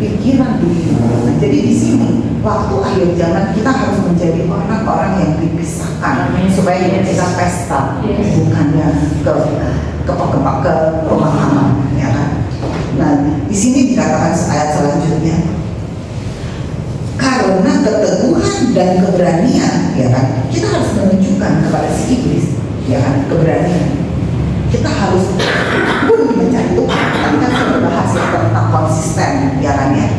pikiran dunia. Nah, jadi di sini waktu akhir zaman kita harus menjadi orang-orang yang dipisahkan supaya hidup kita pesta, bukannya ke pemahaman, ya kan? Nah di sini dikatakan ayat selanjutnya, karena keteguhan dan keberanian, ya kan? Kita harus menunjukkan kepada si iblis, ya kan? Keberanian. Kita harus pun mencari Tuhan, tapi kan sudah bahas tentang konsisten, ya kan ya,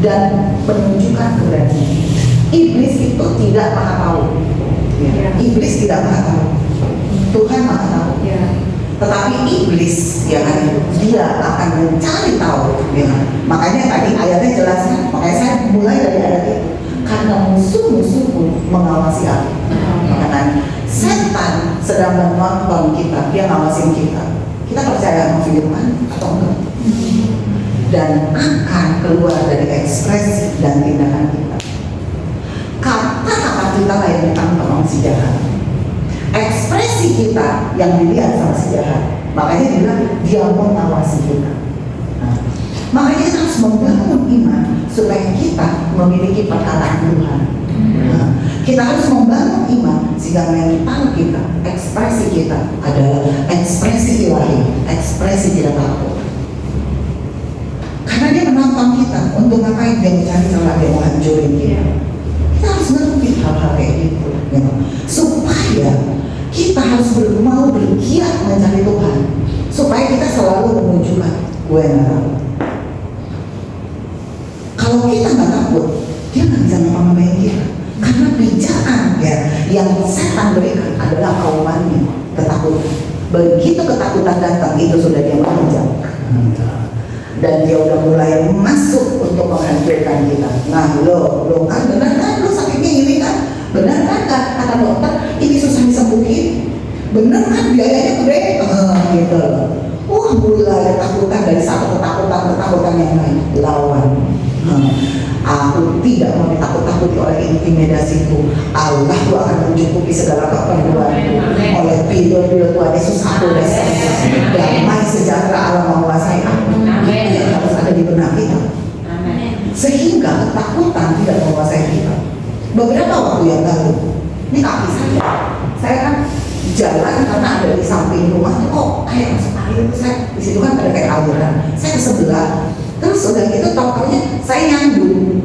dan menunjukkan keberanian. Iblis itu tidak maha tahu, ya. Iblis tidak maha tahu, Tuhan maha tahu. Tetapi iblis, ya kan, dia akan mencari tahu, ya kan? Makanya tadi ayatnya jelaskan, makanya saya mulai dari ayat itu, karena musuh-musuhmu mengawasi aku, ya kan? Setan sedang menonton kita, dia ngawasin kita. Kita percaya sama firman atau enggak? Dan akan keluar dari ekspresi dan tindakan kita. Kata-kata kita lah yang ditangkap sama si jahat. Ekspresi kita yang dilihat sama si jahat. Makanya dia bilang dia mau mengawasi kita. Nah, makanya kita harus membangun iman supaya kita memiliki perkataan Tuhan. Nah, kita harus membangun iman sehingga mental kita, ekspresi kita adalah ekspresi ilahi, ekspresi tidak takut. Karena dia menonton kita untuk ngapain, dia mencari celah, dia mau hancurin kita. Kita harus ngerti hal-hal kayak gitu, ya. Supaya kita harus mau bergiat mencari Tuhan, supaya kita selalu menunjukkan gue nggak tahu. Kalau kita nggak takut, dia nggak bisa ngapa-ngapain kita. Karena pijakan ya yang setan berikan adalah kaumannya, ketakutan. Begitu ketakutan datang, itu sudah dia mengejar, dan dia udah mulai masuk untuk menghancurkan kita. Nah lo kan benar kan, lo sakitnya ini kan, benar kan kata dokter ini susah disembuhin, benar kan biayanya gede, gitu. mulai ketakutan dari satu ketakutan yang lain, lawan. Aku tidak mau ditakut-takuti oleh intimidasiku. Allah akan mencukupi segala keperluanku oleh pilihan Tuhan Yesus. Aku udah selesai. Damai sejahtera Allah menguasai aku. Itu yang harus ada di benak kita, sehingga ketakutan tidak menguasai kita. Beberapa waktu yang lalu, ini kaki saya kan jalan karena ada di samping rumah. Oh, kayak masuk air. Saya di situ kan ada kayak aliran. Saya ke sebelah. Terus udah gitu tahu-taunya saya nyandung,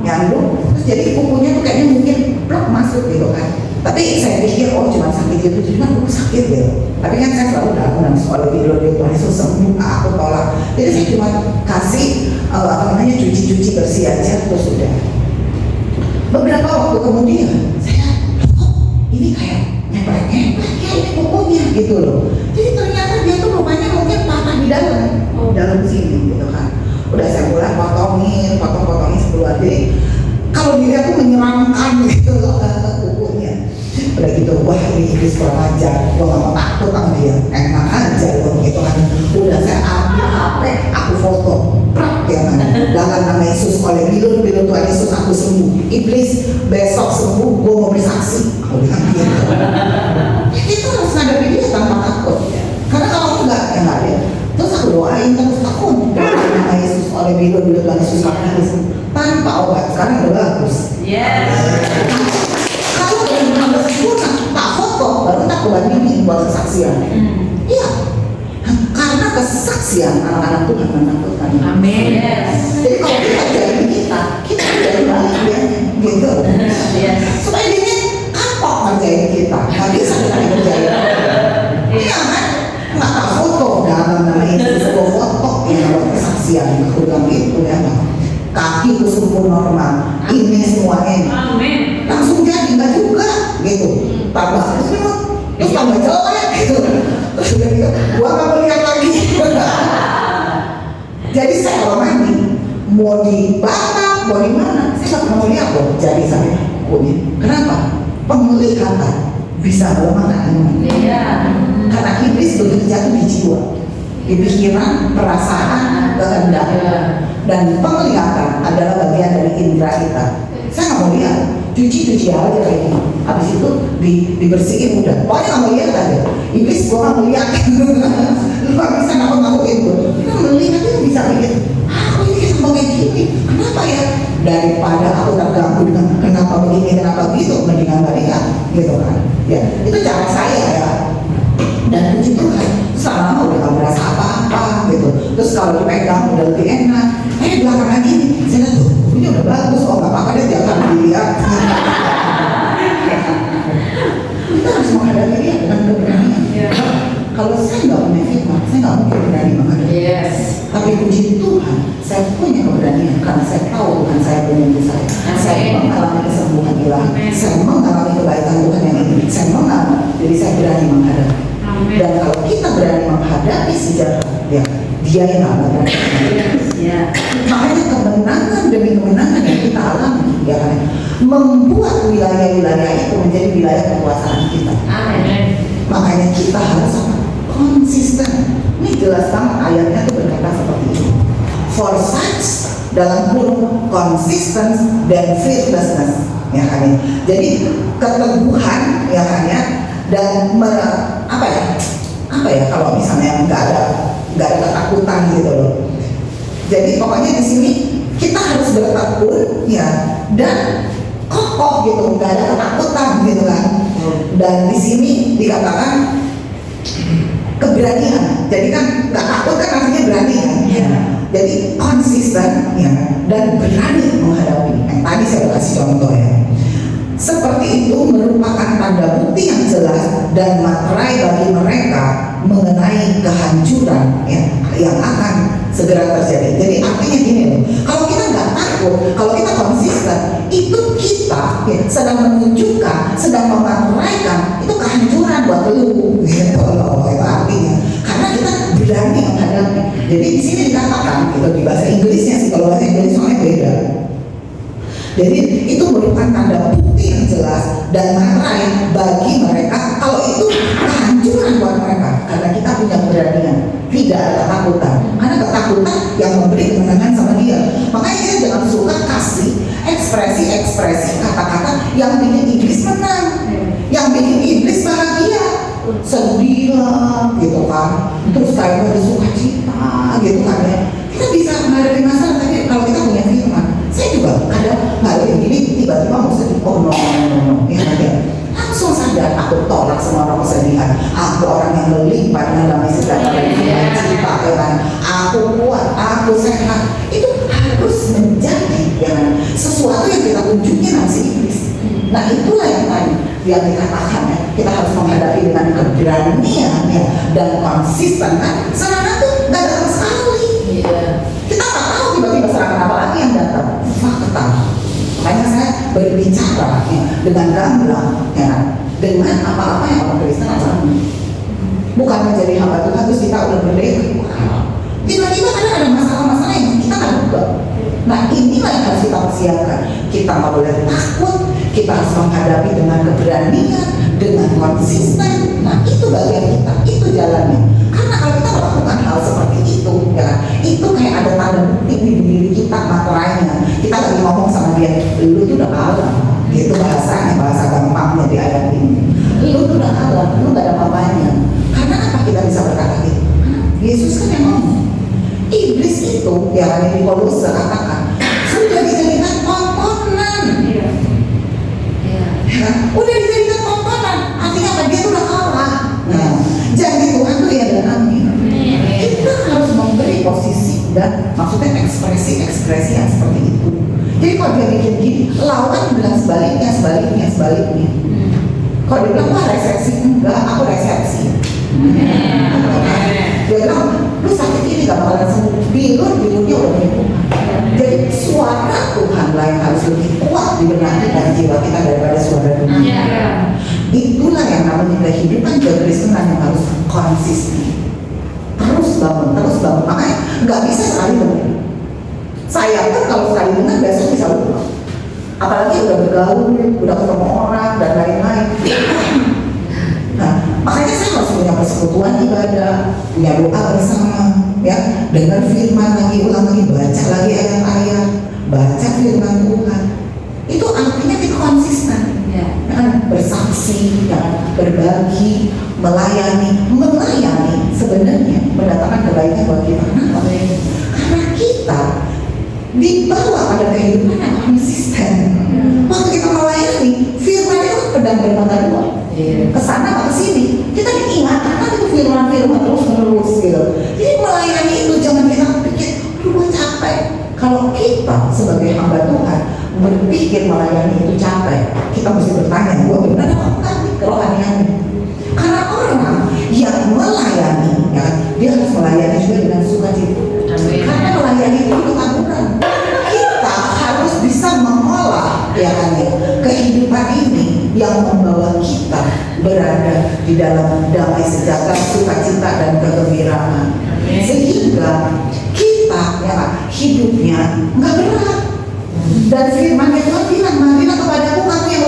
terus jadi kukunya tuh kayaknya mungkin plak masuk gitu kan. Tapi saya pikir oh cuma sakit gitu, jadi kan kuku sakit gitu. Tapi kan saya selalu datang soal video Tuhan Yesus sembuh, aku tolak. Jadi saya cuma kasih cuci bersih aja, terus udah. Beberapa waktu kemudian saya ini kayak nyebrek ini kukunya gitu loh. Jadi ternyata dia tuh rupanya mungkin patah di dalam sini gitu kan. Udah saya mulai potongin sebulan. Jadi kalau dilihat tuh menyeramkan gitu loh kukunya. Udah gitu, wah ini iblis kurang ajar, gua gak mau takut sama dia, enak aja loh gitu kan. Udah saya ambil HP, aku foto, prak ya kan. Dalam nama Yesus, oleh bilur Tuhan Yesus aku sembuh. Iblis besok sembuh, gua mau bersaksi. Aku bilang gitu. Itu harus ngadepin dia tanpa takut. Karena kalau enggak, ya enggak ada. Terus aku doain terus aku nama Yesus, oleh bilur Tuhan Yesus tanpa obat. Sekarang udah bagus. Kalau dari nama sempurna tak foto, baru tak bandingin buat kesaksian. Iya, karena kesaksian anak-anak Tuhan menakutkan. Amin. Jadi kalau kita jadi kita jadi balik ya, gitu. Supaya dia kapok ngerjain kita, nggak bisa kita ngerjain. Iya kan? Nggak tak foto dalam nama Yesus, sebuah foto yang buat kesaksian. Aku bilang itu ya, kakiku sempurna normal, ini semuanya. Amin. Langsung jadi enggak juga gitu. Tambah terus tambah jelek gitu. Terus udah gitu, gua nggak mau lihat lagi. Jadi saya kalau mandi mau di Batam, mau di mana, saya nggak pernah lihat loh jari saya kukunya. Kenapa? Penglihatan bisa melemahkan iman. Karena iblis begitu jatuh di jiwa, di pikiran, perasaan, kehendak, dan penglihatan adalah bagian dari indera kita. Saya nggak mau lihat, cuci aja kayak gini. Habis itu dibersihin udah. Pokoknya nggak mau lihat aja. Iblis gua nggak mau lihat. Lu nggak bisa ngaku-ngakuin gua. Kita melihat itu bisa mikir, aku ini sama kayak gini. Kenapa ya? Daripada aku terganggu dengan kenapa begini, kenapa gitu, mendingan nggak lihat, gitu kan? Ya, itu cara saya ya. Dan puji Tuhan, selama udah nggak merasa apa-apa gitu. Terus kalau dipegang udah lebih enak. Belakangan ini saya lihat tuh, ini udah bagus, oh nggak apa-apa deh tiap kali dilihat. Kita harus menghadapi dia dengan keberanian. Kalau saya nggak punya firman, saya nggak mungkin berani menghadapi. Tapi puji Tuhan, saya punya keberanian karena saya tahu Tuhan saya penyembuh saya. Saya mengalami kesembuhan ilahi, saya mengalami kebaikan Tuhan yang ini, saya mengalami, jadi saya berani menghadapi. Dan kalau kita berani menghadapi sejarah, ya dia yang akan berani. Makanya kemenangan demi kemenangan yang kita alami, ya kan, membuat wilayah-wilayah itu menjadi wilayah kekuasaan kita. Makanya kita harus konsisten. Ini jelas banget ayatnya tuh berkata seperti ini. For such dalam kurung consistent dan fearlessness, ya kan ya. Jadi keteguhan, ya kan ya, dan apa ya kalau misalnya nggak ada ketakutan gitu loh. Jadi pokoknya di sini kita harus bertekun ya dan kokoh gitu, nggak ada ketakutan gitu kan. Dan di sini dikatakan keberanian. Jadi kan nggak takut kan artinya berani kan. Jadi konsisten ya dan berani menghadapi. Tadi saya kasih contoh ya. Seperti itu merupakan tanda bukti yang jelas dan materai bagi mereka mengenai kehancuran ya, yang akan segera terjadi. Jadi artinya gini loh, kalau kita nggak takut, kalau kita konsisten, itu kita ya, sedang menunjukkan, sedang memateraikan itu kehancuran buat lu, gitu loh, itu artinya. Karena kita berani menghadapi. Jadi di sini dikatakan, gitu, di bahasa Inggrisnya sih, kalau bahasa Inggris soalnya beda. Jadi itu merupakan tanda bukti yang jelas dan materai bagi mereka kalau itu kehancuran buat mereka karena kita punya keberanian, tidak ada ketakutan. Karena ketakutan yang memberi kemenangan sama dia. Makanya kita jangan suka kasih ekspresi kata-kata yang bikin iblis menang, yang bikin iblis bahagia. Sedih lah gitu kan, terus kayak ada sukacita gitu kan ya. Kita bisa menghadapi masalah, tapi kalau kita punya firman, saya juga kadang nggak gini tiba-tiba mau sedih, oh no, ya kan, langsung sadar aku tolak semua orang kesedihan, aku orang yang melimpah dengan damai sejahtera dan sukacita, ya kan, aku kuat, aku sehat. Itu harus menjadi ya kan, sesuatu yang kita tunjukin sama si iblis. Nah itulah yang tadi yang dikatakan ya, kita harus menghadapi dengan keberanian ya, dan konsisten kan. Serangan tuh nggak datang sekali. Kita nggak tahu tiba-tiba serangan apa lagi yang datang. Fakta. Makanya saya berbicara ya, dengan gamblang ya, dengan apa-apa yang orang Kristen alami. Bukan menjadi hamba Tuhan terus kita udah berdiri. Tiba-tiba ada masalah-masalah yang kita nggak duga. Nah inilah yang harus kita persiapkan. Kita nggak boleh takut. Kita harus menghadapi dengan keberanian, dengan konsisten. Nah itu bagian kita, itu jalannya. Karena kalau kita melakukan hal seperti itu, ya kan, itu kayak ada tanda bukti di diri kita materainya. Kita lagi ngomong sama dia, lu tuh udah kalah. Gitu bahasanya, bahasa gampangnya di ayat ini. Lu tuh udah kalah, lu gak ada apa-apanya. Karena apa kita bisa berkata gitu? Yesus kan yang ngomong. Iblis itu, ya kan, yang di Kolose katakan, sudah dijadikan tontonan. Udah dijadikan tontonan, artinya apa? Dia tuh udah kalah. Nah, janji Tuhan tuh ya dan amin. Kita harus memberi posisi dan maksudnya ekspresi yang seperti itu. Jadi kalau dia bikin gini, lawan bilang sebaliknya. Kalau dia bilang wah resepsi, enggak, aku resepsi. Dia bilang lu sakit ini gak bakalan sembuh, bilurnya udah menyembuhkan. Jadi suara Tuhan lah yang harus lebih kuat di benak dan jiwa kita daripada suara dunia. Itulah yang namanya kehidupan kekristenan yang harus konsisten. Terus bangun. Makanya nggak bisa sekali dengar. Saya pun kalau sekali dengar besok bisa lupa. Apalagi udah bergaul, udah ketemu orang dan lain-lain. Nah, makanya saya harus punya persekutuan ibadah, punya doa bersama, ya, dengar firman lagi, ulang lagi, baca lagi ayat-ayat, baca firman Tuhan. Itu artinya kita konsisten, ya kan, bersaksi, ya, berbagi, melayani sebenarnya mendatangkan kebaikan buat kita. Kenapa? Karena kita dibawa pada kehidupan yang konsisten. Waktu kita melayani, firman itu pedang bermata dua. Kesana atau kesini, kita diingatkan kan itu firman-firman terus gitu. Jadi melayani itu jangan kita pikir, gue capek. Kalau kita sebagai hamba Tuhan berpikir melayani itu capek, kita mesti bertanya, gue benar apa enggak kerohaniannya? Karena orang yang melayani, ya, dia harus melayani juga dengan sukacita. Karena melayani itu ketakutan. Kita harus bisa mengolah, ya kan, ya, kehidupan ini yang membawa kita berada di dalam damai sejahtera, sukacita dan kegembiraan, sehingga kita ya hidupnya nggak berat. Dan firman Tuhan bilang, marilah kepadaku kamu yang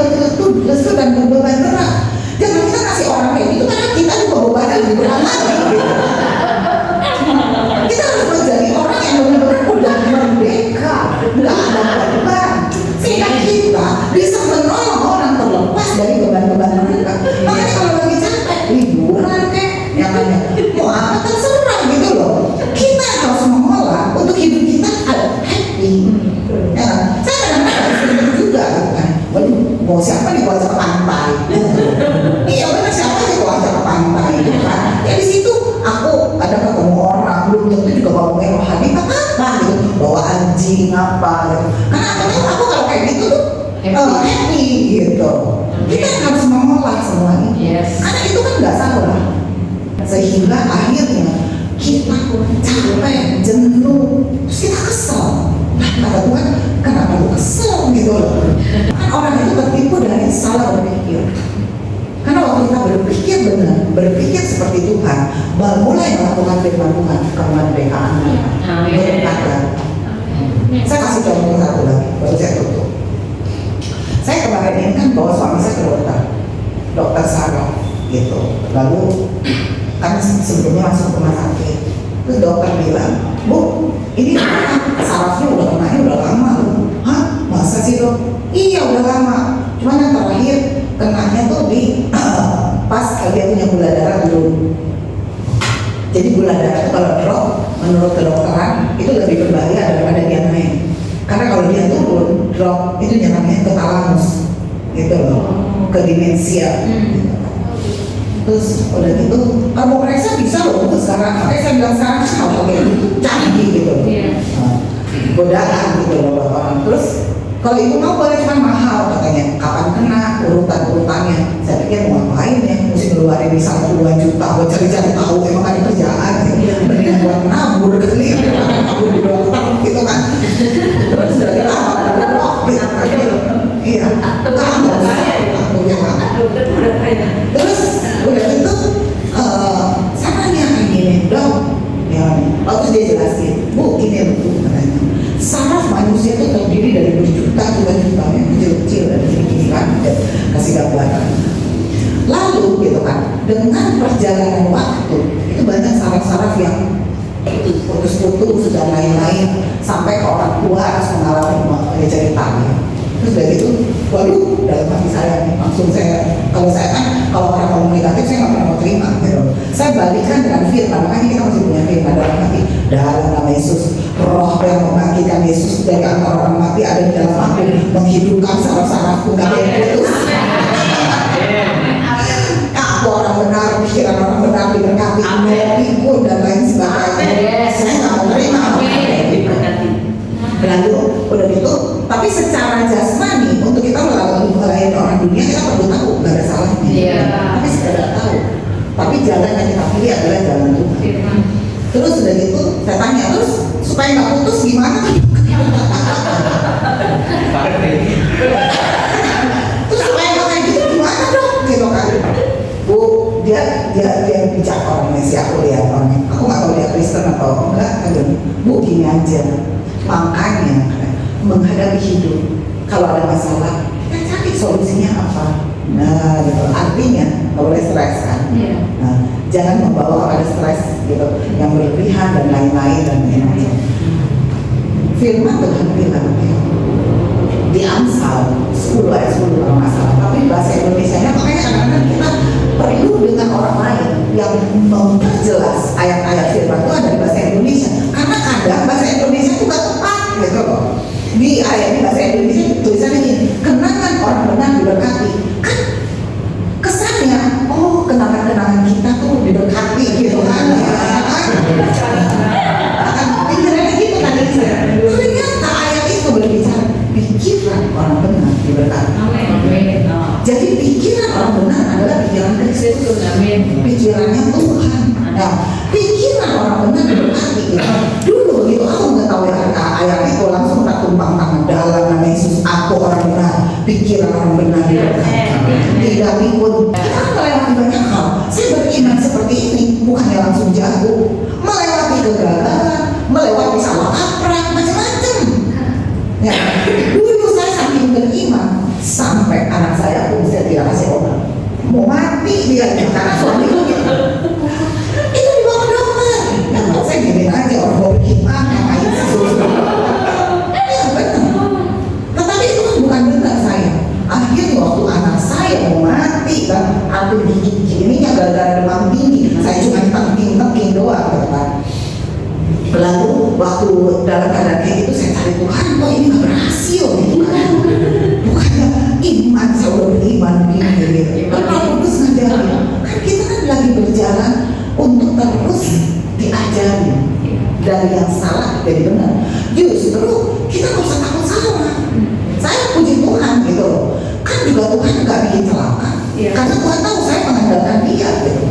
lesu dan berbeban berat. Jangan kita kasih orang kayak gitu karena kita juga bebannya lebih berat lagi. Kita harus menjadi orang yang benar-benar udah merdeka, nggak ada beban, sehingga kita bisa menolong orang terlepas dari beban-beban mereka. Makanya kalau lagi capek, liburan yang ada, mau apa terserah gitu loh. Kita harus mengolah untuk hidup kita happy. Ya, saya kadang-kadang sering juga kan, waduh, mau siapa nih buat ke pantai? Iya benar, siapa nih buat ke pantai? Kan? Ya di situ aku ada ketemu orang, belum tentu juga ngomongin rohani apa gitu, bawa anjing apa gitu. Karena aku kalau kayak gitu tuh happy gitu. Kita harus mengolah semua ini, karena itu kan nggak salah. Sehingga akhirnya kita capek, jenuh, terus kita kesel. Nah, kata Tuhan, kenapa lu kesel gitu loh? Kan orang itu tertipu dari salah berpikir. Karena waktu kita berpikir benar, berpikir seperti Tuhan, baru mulai melakukan firman Tuhan, kemerdekaan berkata. Saya kasih contoh satu lagi, baru saya tutup. Saya kemarin ini kan bawa suami saya ke dokter saraf gitu. Lalu kan sebelumnya masuk rumah sakit. Terus dokter bilang, Bu, ini sarafnya udah kenanya udah lama loh. Hah? Masa sih dok? Iya udah lama. Cuman yang terakhir kenanya tuh di pas dia punya gula darah dulu. Jadi gula darah itu kalau drop, menurut kedokteran itu lebih berbahaya daripada dia naik. Karena kalau dia turun, drop itu nyerangnya ke talamus, gitu loh, ke demensia. Terus udah gitu, kamu periksa bisa loh Bu sekarang. Makanya saya bilang sekarang hal kayak gitu canggih gitu. Godaan gitu loh orang. Terus kalau ibu mau boleh, cuma mahal katanya. Kapan kena urutan-urutannya? Saya pikir mau ngapain ya? Mesti ngeluarin misalnya 2 juta buat cari-cari tahu, emang ada kerjaan ya. Mendingan buat nabur kali ya, nabur di dokter gitu kan. Terus dari iya, kamu terus udah gitu saya nanya gini, dok, ya, terus dia jelasin, Bu, ini betul katanya. Saraf manusia itu terdiri dari berjuta-juta yang kecil-kecil dan gini-gini kan, kasih gambaran. Lalu gitu kan, dengan perjalanan waktu itu banyak saraf-saraf yang putus-putus dan lain-lain sampai ke orang tua harus mengalami ceritanya. Terus dari itu, waduh, dalam hati saya nih, langsung saya, kalau saya kan, kalau orang ngomong negatif saya nggak pernah mau terima gitu. Saya balikkan dengan firman, makanya kita masih punya firman dalam hati. Dalam nama Yesus, roh yang membangkitkan Yesus dari antara orang mati ada di dalam aku, menghidupkan saraf-sarafku, nggak ada yang putus. Aku orang benar, pikiran orang benar diberkati, pikun dan lain sebagainya. Saya nggak mau terima. Lalu udah gitu, tapi secara jasmani untuk kita melayani orang dunia kita perlu tahu, nggak ada salahnya. Tapi sekedar tahu. Tapi jalan yang kita pilih adalah jalan Tuhan. Terus udah gitu, saya tanya terus supaya nggak putus gimana? Terus supaya nggak kayak gitu gimana dong? Gitu kan? Bu, dia bicara orangnya si aku lihat orangnya. Aku nggak tahu dia Kristen atau enggak. Bu, gini aja. Makanya menghadapi hidup kalau ada masalah kita cari solusinya apa. Nah gitu, artinya nggak boleh stres kan. Nah, jangan membawa kepada stres gitu yang berlebihan dan lain-lain dan lain-lain. Firman Tuhan bilang di Amsal 10 ayat 10 kalau nggak salah, tapi bahasa Indonesia-nya makanya kadang-kadang kita perlu dengan orang lain yang memperjelas ayat-ayat firman Tuhan dari bahasa Indonesia, karena kadang bahasa Indonesia itu nggak tepat gitu loh. Di ayat ini bahasa Indonesia tulisannya gini, kenangan orang benar diberkati. Kan kesannya, oh kenangan-kenangan kita tuh diberkati gitu kan. Pikirannya gitu kan. Ternyata ayat itu berbicara pikiran orang benar diberkati. Jadi pikiran orang benar adalah pikiran Kristus, pikirannya Tuhan. Nah, pikiran orang benar diberkati gitu. Dulu gitu aku nggak tahu ayat itu, langsung tak tumpang tangan dalam nama Yesus aku orang benar, pikiran orang benar diberkati. Tidak pikun. Kita melewati banyak hal. Saya beriman seperti ini bukannya langsung jago, melewati kegagalan, melewati salah kaprah, macam-macam. Ya, dulu saya saking beriman sampai anak saya pun saya tidak kasih obat, mau mati dia karena suami itu dibawa ke dokter. Ya saya gini aja orang mau beriman ngapain sih? Ya benar. Tetapi itu kan bukan benar saya. Akhirnya waktu anak saya mau mati kan, aku gigit gininya gara-gara demam tinggi, saya cuma tengking doang gitu kan. Lalu waktu dalam keadaan kayak gitu saya cari Tuhan, kok ini nggak berhasil gitu kan? Bukannya iman, saya udah beriman begini gitu. Kalau terus ngajarin, kan kita kan lagi berjalan untuk terus diajari dari yang salah jadi benar. Justru kita nggak usah takut salah. Saya puji Tuhan gitu, kan juga Tuhan nggak bikin celaka, karena Tuhan tahu saya mengandalkan Dia gitu.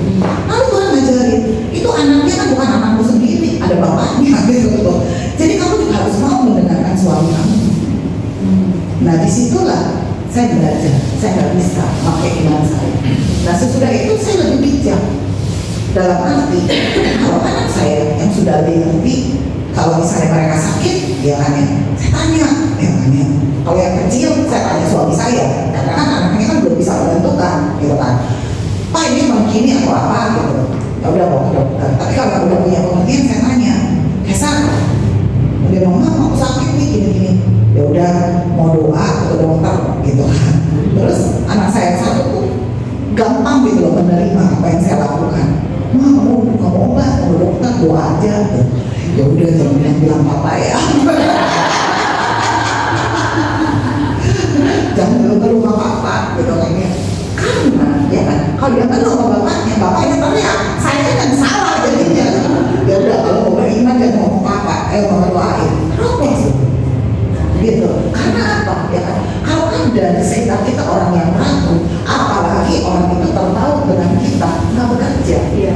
Lalu Tuhan ngajarin, itu anaknya kan bukan anakmu sendiri, ada bapaknya gitu. Jadi kamu juga harus mau mendengarkan suami kamu. Nah disitulah saya belajar, saya nggak bisa pakai iman saya. Nah sesudah itu saya lebih bijak. Dalam arti, kalau anak saya yang sudah lebih ngerti, kalau misalnya mereka sakit, dia tanya, saya tanya, kalau yang kecil saya tanya suami saya, karena kan anaknya kan belum bisa menentukan, gitu kan. Pak ini begini atau apa gitu. ya udah bawa ke dokter. Tapi kalau udah punya pengertian saya tanya, Kesa, udah mama aku sakit nih gini-gini, ya udah mau doa ke dokter gitu kan. Terus anak saya yang satu tuh gampang gitu loh menerima apa yang saya lakukan. Mah kamu obat, mau dokter doa aja. Ya udah jangan bilang papa ya. Jangan bilang ke rumah papa gitu kayaknya. Karena ya kan, kalau dia kan sama bapaknya, bapaknya teriak, saya kan yang salah jadinya. Ya udah kalau mau beriman jangan ngomong papa, mau doain. Apa sih? Gitu. Karena apa? Ya kan? Kalau ada di sekitar kita orang yang ragu, apalagi orang itu tertaut dengan kita, nggak bekerja. Iya.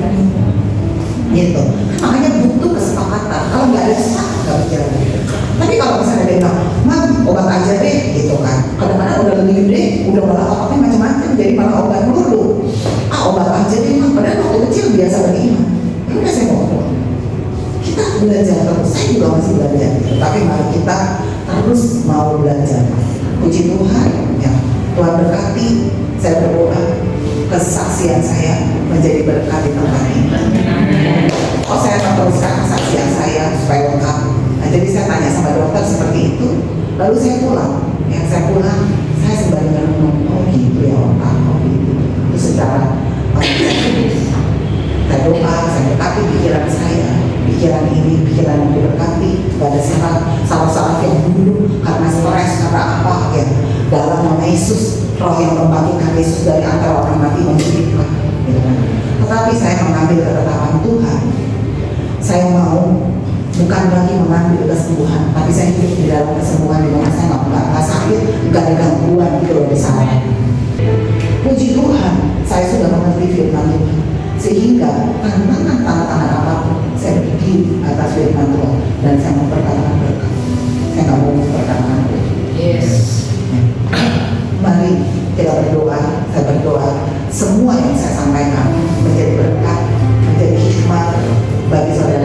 Gitu. Makanya butuh kesepakatan. Kalau nggak ada sepakat nggak berjalan. Tapi kalau misalnya dia bilang, "Mam, obat aja deh," gitu kan. Kadang-kadang udah lebih gede, udah malah obatnya macam-macam, jadi malah obat dulu. Obat aja deh, Mam. Padahal waktu kecil biasa beriman. Ya udah saya mau doa. Kita belajar terus. Saya juga masih belajar. Gitu. Tapi mari kita terus mau belajar. Puji Tuhan, ya. Tuhan berkati. Saya berdoa kesaksian saya menjadi berkat di tempat ini. Saya meneruskan kesaksian saya supaya lengkap. Nah, jadi saya tanya sama dokter seperti itu, lalu saya pulang. Yang saya pulang, saya sembari merenung, oh gitu ya otak, oh gitu. Itu secara saya doa, saya berkati pikiran saya, pikiran ini, pikiran yang diberkati, gak ada saraf yang dulu karena stres, karena apa ya. Dalam nama Yesus, roh yang membangkitkan Yesus dari antara orang mati menghidupkan. Gitu kan. Tetapi saya mengambil ketetapan Tuhan. Saya mau bukan lagi mengambil kesembuhan, tapi saya hidup di dalam kesembuhan di mana saya nggak sakit, nggak ada gangguan gitu loh di sana. Puji Tuhan, saya sudah mengerti firman Tuhan, sehingga tantangan apapun saya berdiri atas firman Tuhan dan saya memperkatakan berkat. Saya nggak mau memperkatakan berkat. Yes. Mari kita berdoa. Saya berdoa semua yang saya sampaikan menjadi berkat, menjadi hikmat bagi saudara